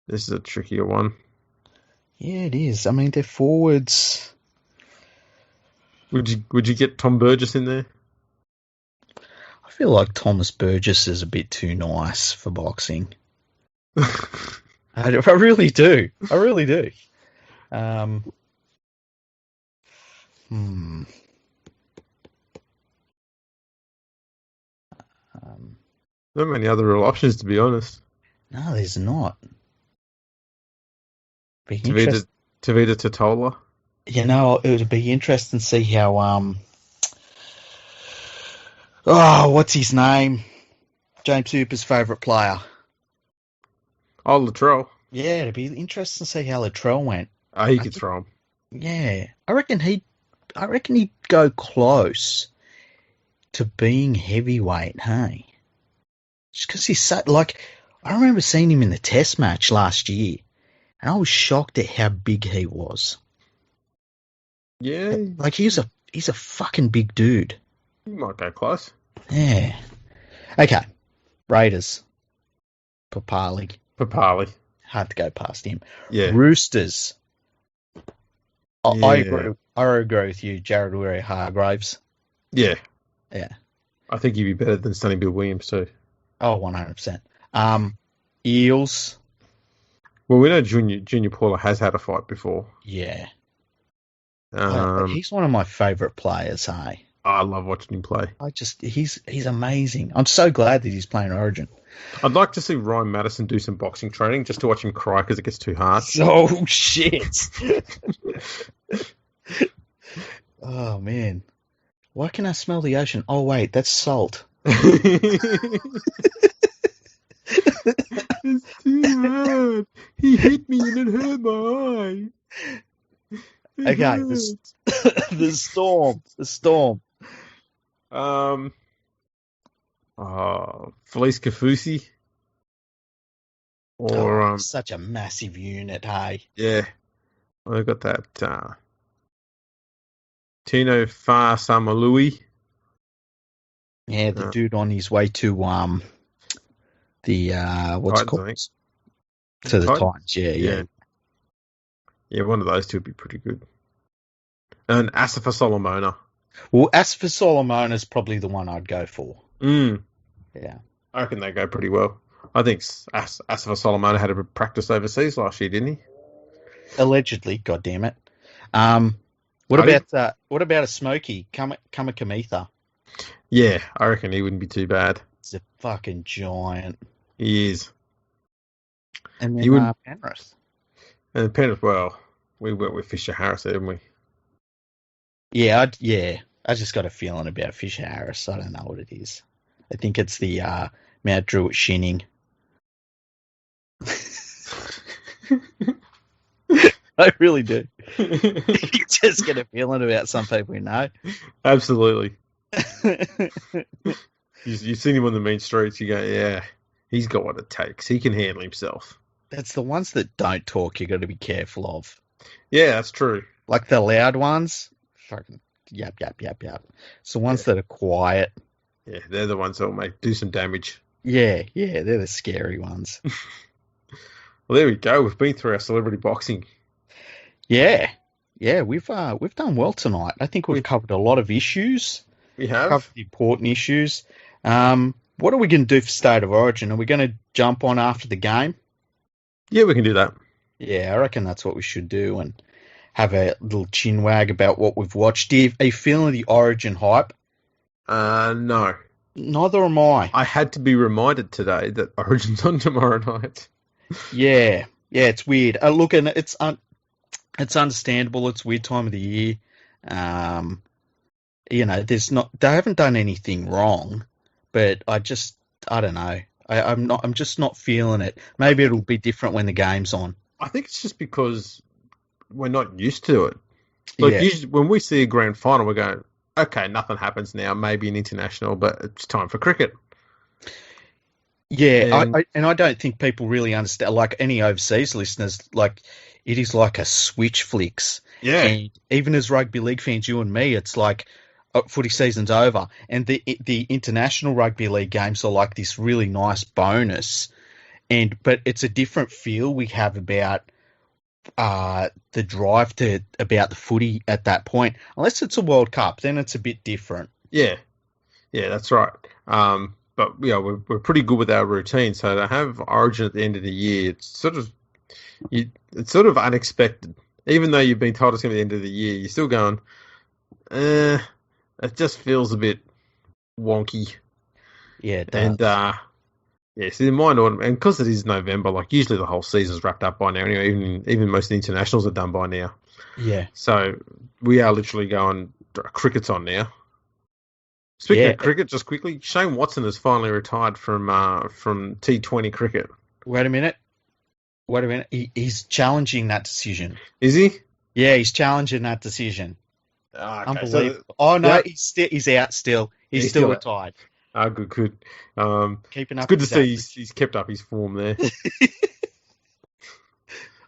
Speaker 1: This is a trickier one.
Speaker 2: Yeah, it is. I mean, they're forwards.
Speaker 1: Would you get Tom Burgess in there?
Speaker 2: I feel like Thomas Burgess is a bit too nice for boxing. I really do. I really do.
Speaker 1: Not many other real options, to be honest.
Speaker 2: No, there's not.
Speaker 1: Tavita Totola.
Speaker 2: You know, it would be interesting to see how what's his name? James Hooper's favourite player.
Speaker 1: Oh, Latrell.
Speaker 2: Yeah, it'd be interesting to see how Latrell went.
Speaker 1: Oh, he could throw him.
Speaker 2: Yeah, I reckon he'd go close to being heavyweight. Hey, just because he's so I remember seeing him in the Test match last year, and I was shocked at how big he was.
Speaker 1: Yeah,
Speaker 2: he's a fucking big dude.
Speaker 1: He might go close.
Speaker 2: Yeah. Okay. Raiders. Papali. Hard to go past him.
Speaker 1: Yeah.
Speaker 2: Roosters.
Speaker 1: Yeah.
Speaker 2: I agree with you, Jared Waerea-Hargreaves.
Speaker 1: Yeah.
Speaker 2: Yeah.
Speaker 1: I think he'd be better than Sonny Bill Williams too.
Speaker 2: Oh, 100%. Eels.
Speaker 1: Well, we know Junior Paula has had a fight before.
Speaker 2: Yeah.
Speaker 1: He's
Speaker 2: one of my favourite players, hey.
Speaker 1: I love watching him play.
Speaker 2: He's amazing. I'm so glad that he's playing Origin.
Speaker 1: I'd like to see Ryan Madison do some boxing training just to watch him cry because it gets too hard.
Speaker 2: Oh, shit. Oh, man. Why can I smell the ocean? Oh, wait, that's salt.
Speaker 1: It's too hard. He hit me and it hurt my eye.
Speaker 2: Okay, the storm.
Speaker 1: Felice Kafusi. Or
Speaker 2: such a massive unit, hey.
Speaker 1: Yeah. I got that Tino Fa'asamalui.
Speaker 2: Yeah, the dude on his way to the what's it called? To the Titans, yeah.
Speaker 1: Yeah, one of those two would be pretty good. And Asifa Solomona.
Speaker 2: Well, Asifa Solomona is probably the one I'd go for. Yeah.
Speaker 1: I reckon they go pretty well. I think Asifa Solomona had a practice overseas last year, didn't he?
Speaker 2: Allegedly, goddammit. What about a Smokey? Kamikamitha?
Speaker 1: Yeah, I reckon he wouldn't be too bad.
Speaker 2: He's a fucking giant.
Speaker 1: He is.
Speaker 2: And then Penrith.
Speaker 1: And Penrith, well, we went with Fisher Harris, didn't we?
Speaker 2: Yeah, I just got a feeling about Fisher Harris. I don't know what it is. I think it's the Mount Druitt shinning. I really do. You just get a feeling about some people you know.
Speaker 1: Absolutely. You've seen him on the main streets, you go, yeah, he's got what it takes. He can handle himself.
Speaker 2: That's the ones that don't talk you got to be careful of.
Speaker 1: Yeah, that's true.
Speaker 2: Like the loud ones, fucking yap. It's the ones that are quiet.
Speaker 1: Yeah, they're the ones that will do some damage.
Speaker 2: Yeah, they're the scary ones.
Speaker 1: Well, there we go. We've been through our celebrity boxing.
Speaker 2: Yeah, we've done well tonight. I think we've covered a lot of issues.
Speaker 1: We have
Speaker 2: covered the important issues. What are we going to do for State of Origin? Are we going to jump on after the game?
Speaker 1: Yeah, we can do that.
Speaker 2: Yeah, I reckon that's what we should do and have a little chin wag about what we've watched. Are you feeling the Origin hype?
Speaker 1: No.
Speaker 2: neither am I.
Speaker 1: I had to be reminded today that Origin's on tomorrow night.
Speaker 2: Yeah, it's weird. Look, and it's understandable. It's a weird time of the year. They haven't done anything wrong, but I don't know. I'm just not feeling it. Maybe it'll be different when the game's on.
Speaker 1: I think it's just because we're not used to it. Like usually when we see a grand final, we're going, okay, nothing happens now. Maybe an international, but it's time for cricket.
Speaker 2: Yeah, and I don't think people really understand. Like any overseas listeners, like it is like a switch flicks.
Speaker 1: Yeah.
Speaker 2: And even as rugby league fans, you and me, it's like footy season's over, and the international rugby league games are like this really nice bonus. But it's a different feel we have about the drive about the footy at that point. Unless it's a World Cup, then it's a bit different.
Speaker 1: Yeah, that's right. But yeah, we're pretty good with our routine. So to have Origin at the end of the year, it's sort of unexpected. Even though you've been told it's going to be the end of the year, you're still going, it just feels a bit wonky.
Speaker 2: Yeah, it does.
Speaker 1: And so in mine, and because it is November, like usually the whole season's wrapped up by now. Anyway, even most of the internationals are done by now.
Speaker 2: Yeah.
Speaker 1: So we are literally going. Cricket's on now. Speaking of cricket, just quickly, Shane Watson has finally retired from T20 cricket.
Speaker 2: Wait a minute. He's challenging that decision.
Speaker 1: Is he?
Speaker 2: Yeah, he's challenging that decision.
Speaker 1: Okay.
Speaker 2: Unbelievable. No, he's out still. He's still retired.
Speaker 1: Good.
Speaker 2: Keeping up.
Speaker 1: It's good to see he's kept up his form there.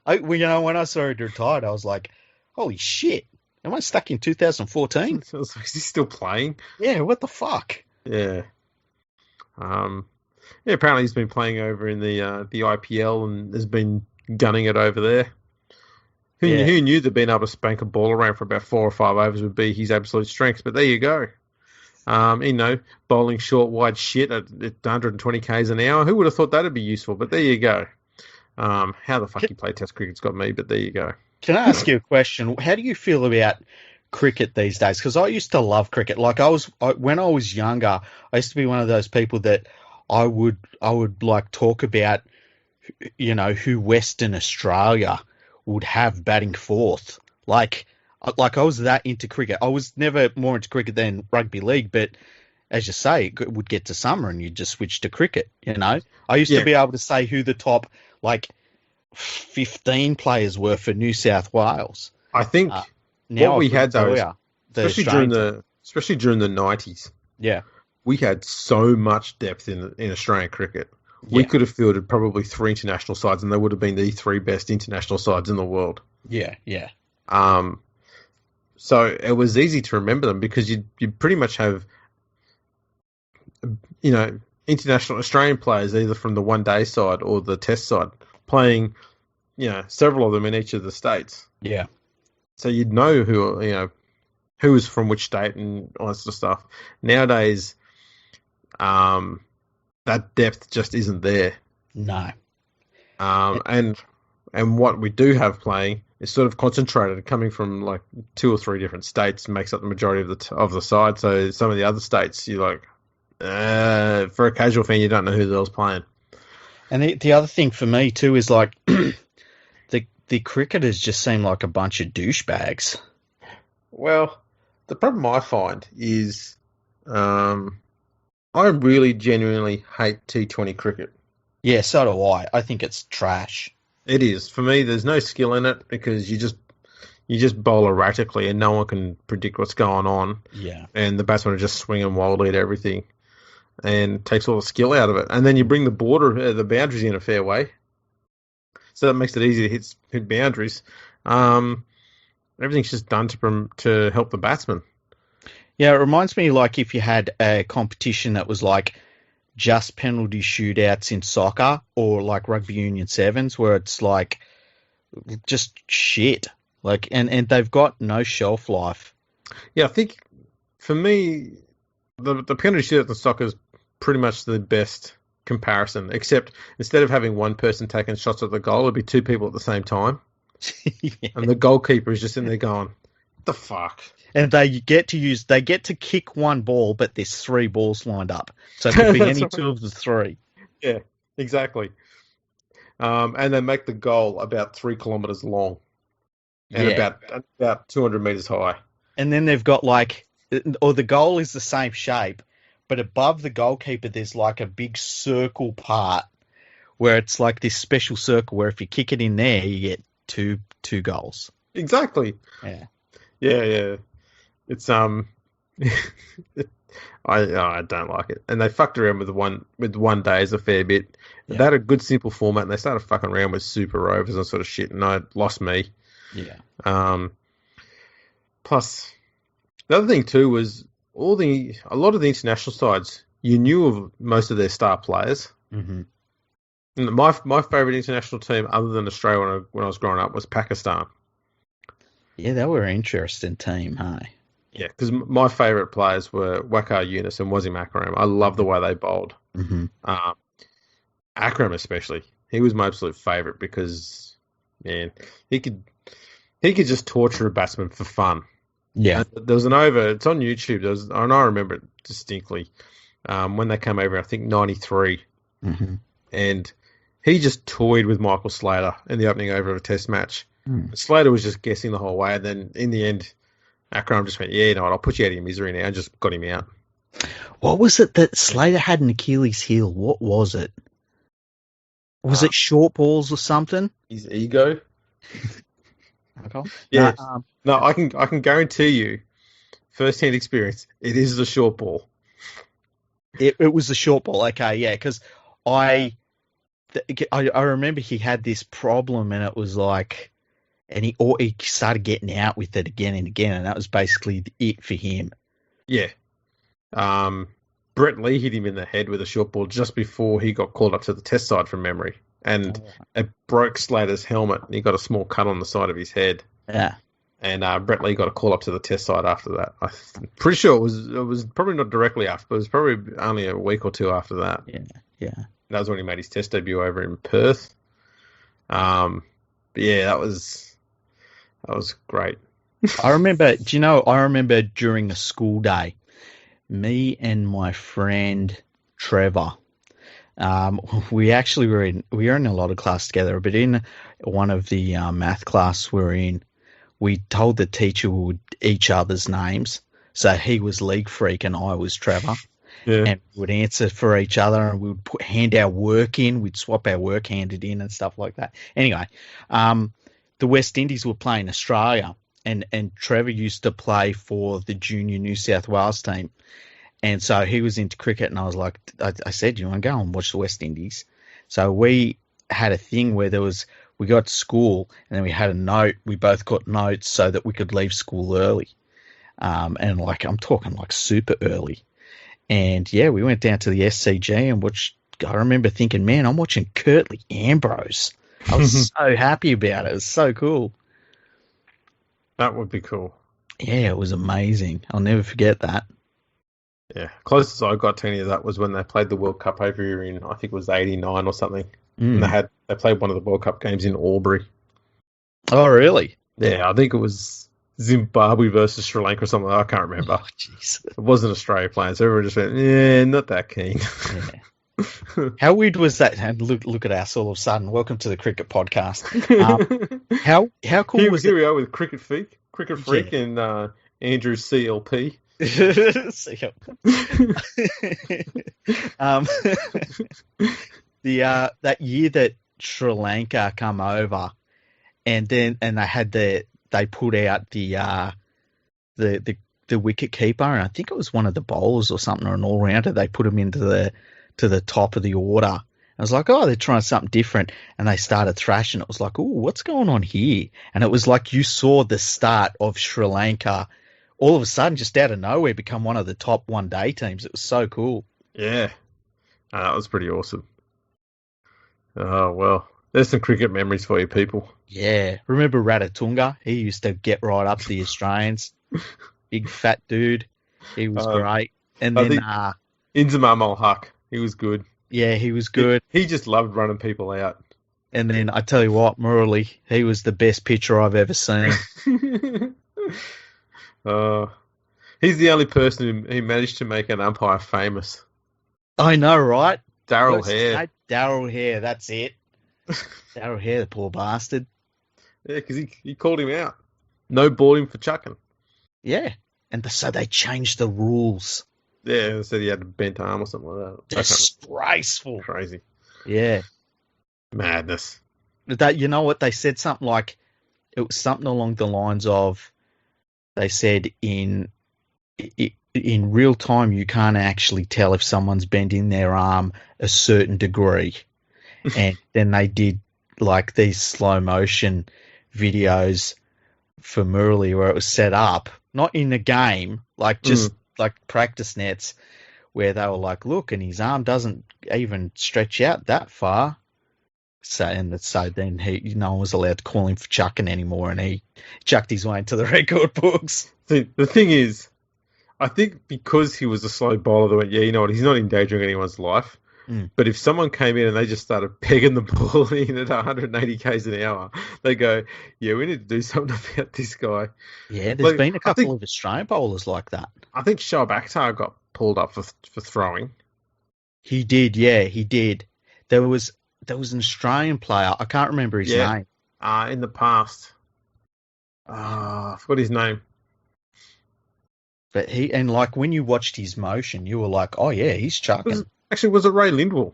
Speaker 2: When I saw he retired, I was like, holy shit. Am I stuck in 2014?
Speaker 1: I was like, is he still playing?
Speaker 2: Yeah, what the fuck?
Speaker 1: Yeah. Apparently he's been playing over in the IPL and has been gunning it over there. Who knew that being able to spank a ball around for about 4 or 5 overs would be his absolute strength? But there you go. Bowling short, wide shit at 120 k's an hour. Who would have thought that'd be useful? But there you go. How the fuck you play Test cricket's got me, but there you go.
Speaker 2: Can I ask you a question? How do you feel about cricket these days? Because I used to love cricket. Like when I was younger, I used to be one of those people that I would like talk about, who Western Australia would have batting fourth. Like I was that into cricket. I was never more into cricket than rugby league, but as you say, it would get to summer and you'd just switch to cricket, I used to be able to say who the top, 15 players were for New South Wales.
Speaker 1: I think what we had though, especially during the 90s, we had so much depth in Australian cricket. Yeah. We could have fielded probably 3 international sides, and they would have been the 3 best international sides in the world.
Speaker 2: Yeah.
Speaker 1: So it was easy to remember them because you pretty much have, international Australian players either from the one-day side or the Test side playing, several of them in each of the states.
Speaker 2: Yeah.
Speaker 1: So you'd know who is from which state and all that sort of stuff. Nowadays, that depth just isn't there.
Speaker 2: No.
Speaker 1: And what we do have playing is sort of concentrated, coming from 2 or 3 different states, makes up the majority of the side. So some of the other states, you're for a casual fan, you don't know who the hell's playing.
Speaker 2: And the other thing for me too is the cricketers just seem like a bunch of douchebags.
Speaker 1: Well, the problem I find is I really genuinely hate T20 cricket.
Speaker 2: Yeah, so do I. I think it's trash.
Speaker 1: It is. For me, there's no skill in it because you just bowl erratically and no one can predict what's going on.
Speaker 2: Yeah.
Speaker 1: And the batsmen are just swinging wildly at everything and it takes all the skill out of it. And then you bring the boundaries in a fair way. So that makes it easy to hit boundaries. Everything's just done to help the batsman.
Speaker 2: Yeah, it reminds me if you had a competition that was just penalty shootouts in soccer or rugby union sevens where it's just shit. And they've got no shelf life.
Speaker 1: Yeah, I think for me, the penalty shootout in soccer is pretty much the best comparison, except instead of having one person taking shots at the goal, it'd be 2 people at the same time. Yeah. And the goalkeeper is just in there going, what the fuck?
Speaker 2: And they get to kick one ball, but there's 3 balls lined up. So it could be any two of the 3.
Speaker 1: Yeah, exactly. And they make the goal about 3 kilometers long and about 200 meters high.
Speaker 2: And then they've got or the goal is the same shape, but above the goalkeeper there's like a big circle part where it's like this special circle where if you kick it in there, you get two goals.
Speaker 1: Exactly.
Speaker 2: Yeah.
Speaker 1: Yeah. It's I don't like it, and they fucked around with one days a fair bit. Yeah. They had a good simple format, and they started fucking around with super rovers and sort of shit, and it lost me.
Speaker 2: Yeah.
Speaker 1: Plus, the other thing too was a lot of the international sides. You knew of most of their star players.
Speaker 2: Mm-hmm.
Speaker 1: And my favourite international team, other than Australia when I was growing up, was Pakistan.
Speaker 2: Yeah, they were an interesting team, hey?
Speaker 1: Yeah, because my favourite players were Waqar Younis and Wasim Akram. I love the way they bowled.
Speaker 2: Mm-hmm.
Speaker 1: Akram especially. He was my absolute favourite because, man, he could just torture a batsman for fun.
Speaker 2: Yeah.
Speaker 1: There was an over, it's on YouTube, and I remember it distinctly, when they came over, I think 93,
Speaker 2: mm-hmm.
Speaker 1: and he just toyed with Michael Slater in the opening over of a test match. Slater was just guessing the whole way, and then in the end, Akram just went, yeah, you know what, I'll put you out of your misery now, and just got him out.
Speaker 2: What was it that Slater had an Achilles heel? What was it? Was it short balls or something?
Speaker 1: His ego.
Speaker 2: Okay.
Speaker 1: Yeah. No, I can guarantee you, first-hand experience, it is the short ball.
Speaker 2: It was the short ball, okay, yeah, because I remember he had this problem, and it was like, and he started getting out with it again and again, and that was basically it for him.
Speaker 1: Yeah. Brett Lee hit him in the head with a short ball just before he got called up to the test side from memory, and it broke Slater's helmet, and he got a small cut on the side of his head.
Speaker 2: Yeah.
Speaker 1: And Brett Lee got a call up to the test side after that. I'm pretty sure it was probably not directly after, but it was probably only a week or two after that.
Speaker 2: Yeah.
Speaker 1: That was when he made his test debut over in Perth. But yeah, that was great.
Speaker 2: I remember during a school day, me and my friend Trevor, we were in a lot of class together, but in one of the math class we're in, we told the teacher we would each other's names. So he was League Freak and I was Trevor. Yeah. And we would answer for each other, and we would hand our work in. We'd swap our work handed in and stuff like that. Anyway, the West Indies were playing Australia, and Trevor used to play for the junior New South Wales team. And so he was into cricket, and I was like, I said, you want to go and watch the West Indies? So we had a thing where we got to school, and then we had a note. We both got notes so that we could leave school early. And I'm talking super early. And yeah, we went down to the SCG and watched. I remember thinking, man, I'm watching Curtly Ambrose. I was so happy about it. It was so cool.
Speaker 1: That would be cool.
Speaker 2: Yeah, it was amazing. I'll never forget that.
Speaker 1: Yeah, closest I got to any of that was when they played the World Cup over here in, I think it was '89 or something. And they played one of the World Cup games in Albury.
Speaker 2: Oh, really?
Speaker 1: Yeah, I think it was Zimbabwe versus Sri Lanka or something. I can't remember.
Speaker 2: Oh, jeez.
Speaker 1: It wasn't Australia playing, so everyone just went, yeah, not that keen.
Speaker 2: Yeah. How weird was that? And look at us all of a sudden. Welcome to the Cricket Podcast. How cool was it?
Speaker 1: Here we are with Cricket Freak and Andrew CLP.
Speaker 2: That year that Sri Lanka come over, and they put out the wicket keeper, and I think it was one of the bowlers or something, or an all rounder. They put him into the top of the order. I was like, oh, they're trying something different, and they started thrashing. It was like, oh, what's going on here? And it was like you saw the start of Sri Lanka all of a sudden, just out of nowhere, become one of the top one-day teams. It was so cool.
Speaker 1: Yeah, that was pretty awesome. Oh, well, there's some cricket memories for you people.
Speaker 2: Yeah. Remember Ratatunga? He used to get right up to the Australians. Big fat dude. He was great. And then
Speaker 1: Inzamam ul Haq, he was good.
Speaker 2: Yeah, he was good.
Speaker 1: He just loved running people out.
Speaker 2: And then I tell you what, Murali, he was the best pitcher I've ever seen.
Speaker 1: He's the only person who managed to make an umpire famous.
Speaker 2: I know, right?
Speaker 1: Daryl
Speaker 2: What's his
Speaker 1: Hare.
Speaker 2: name? Daryl Hare, that's it. Daryl Hare, the poor bastard.
Speaker 1: Yeah, because he called him out. No balling for chucking.
Speaker 2: Yeah. And so they changed the rules.
Speaker 1: Yeah, they said he had a bent arm or something like that.
Speaker 2: Disgraceful.
Speaker 1: Crazy.
Speaker 2: Yeah.
Speaker 1: Madness.
Speaker 2: That, you know what? They said something like, it was something along the lines of, they said in real time you can't actually tell if someone's bending their arm a certain degree. And then they did like these slow motion videos for Murley where it was set up, not in the game, like just like practice nets, where they were like, look, and his arm doesn't even stretch out that far. So then no one was allowed to call him for chucking anymore, and he chucked his way into the record books.
Speaker 1: The thing is, I think because he was a slow bowler, they went, yeah, you know what, he's not endangering anyone's life. But if someone came in and they just started pegging the ball in at 180 k's an hour, they go, yeah, we need to do something about this guy.
Speaker 2: Yeah, there's been a couple of Australian bowlers like that.
Speaker 1: I think Shoaib Akhtar got pulled up for throwing.
Speaker 2: He did, yeah, he did. There was an Australian player, I can't remember his name.
Speaker 1: In the past. I forgot his name.
Speaker 2: But when you watched his motion, you were like, oh yeah, he's chucking.
Speaker 1: Was it Ray Lindwall?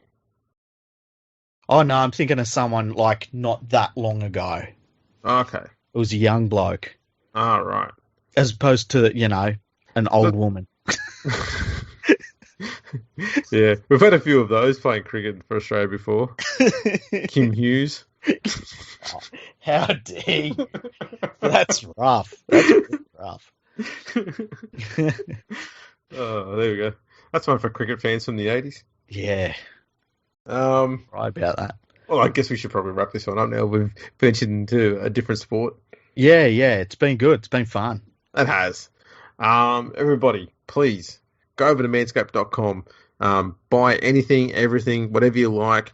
Speaker 2: Oh no, I'm thinking of someone like not that long ago.
Speaker 1: Okay.
Speaker 2: It was a young bloke.
Speaker 1: Oh, right.
Speaker 2: As opposed to, an old woman.
Speaker 1: Yeah, we've had a few of those playing cricket for Australia before. Kim Hughes.
Speaker 2: Oh, how dare you? That's rough. That's really rough.
Speaker 1: Oh, there we go. That's one for cricket fans from the 80s.
Speaker 2: Yeah.
Speaker 1: Right
Speaker 2: about that.
Speaker 1: Well, I guess we should probably wrap this one up now. We've ventured into a different sport.
Speaker 2: Yeah. It's been good. It's been fun.
Speaker 1: It has. Everybody, please go over to manscaped.com. Buy anything, everything, whatever you like.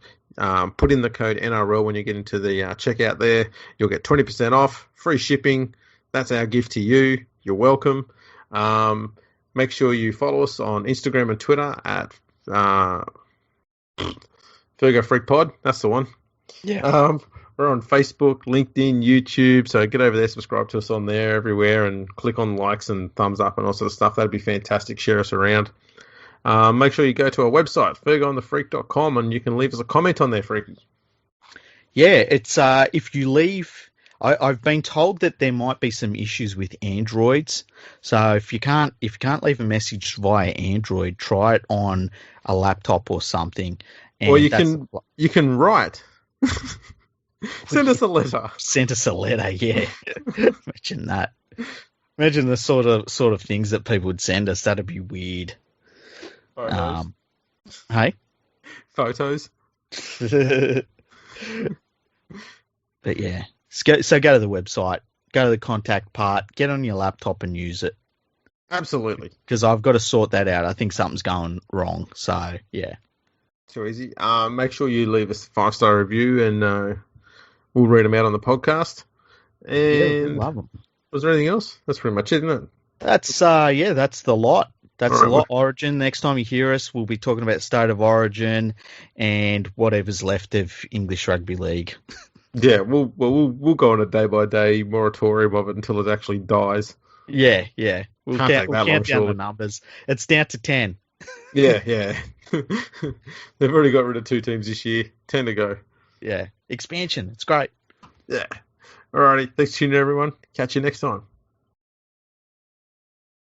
Speaker 1: Put in the code NRL when you get into the checkout there. You'll get 20% off, free shipping. That's our gift to you. You're welcome. Make sure you follow us on Instagram and Twitter at Fergo Freak Pod. That's the one.
Speaker 2: Yeah.
Speaker 1: We're on Facebook, LinkedIn, YouTube. So get over there, subscribe to us on there everywhere, and click on likes and thumbs up and all sort of stuff. That'd be fantastic. Share us around. Make sure you go to our website, fergoonthefreak.com, and you can leave us a comment on there, Freaky.
Speaker 2: Yeah, it's if you leave. I've been told that there might be some issues with Androids. So if you can't leave a message via Android, try it on a laptop or something.
Speaker 1: Or you can write. Send us a letter.
Speaker 2: Send us a letter, yeah. Imagine that. Imagine the sort of things that people would send us. That'd be weird.
Speaker 1: Photos.
Speaker 2: Hey?
Speaker 1: Photos.
Speaker 2: But yeah. So go to the website, go to the contact part, get on your laptop and use it.
Speaker 1: Absolutely.
Speaker 2: Because I've got to sort that out. I think something's going wrong. So, yeah.
Speaker 1: Too easy. Make sure you leave us a 5-star review and we'll read them out on the podcast. And
Speaker 2: love them.
Speaker 1: Was there anything else? That's pretty much it, isn't it?
Speaker 2: That's the lot. That's the lot. Origin. Next time you hear us, we'll be talking about State of Origin and whatever's left of English Rugby League.
Speaker 1: Yeah, we'll go on a day-by-day moratorium of it until it actually dies.
Speaker 2: Yeah. We'll count down
Speaker 1: surely.
Speaker 2: the numbers. It's down to 10.
Speaker 1: Yeah. They've already got rid of 2 teams this year. 10 to go.
Speaker 2: Yeah. Expansion. It's great.
Speaker 1: Yeah. Alrighty. Thanks for tuning in, everyone. Catch you next time.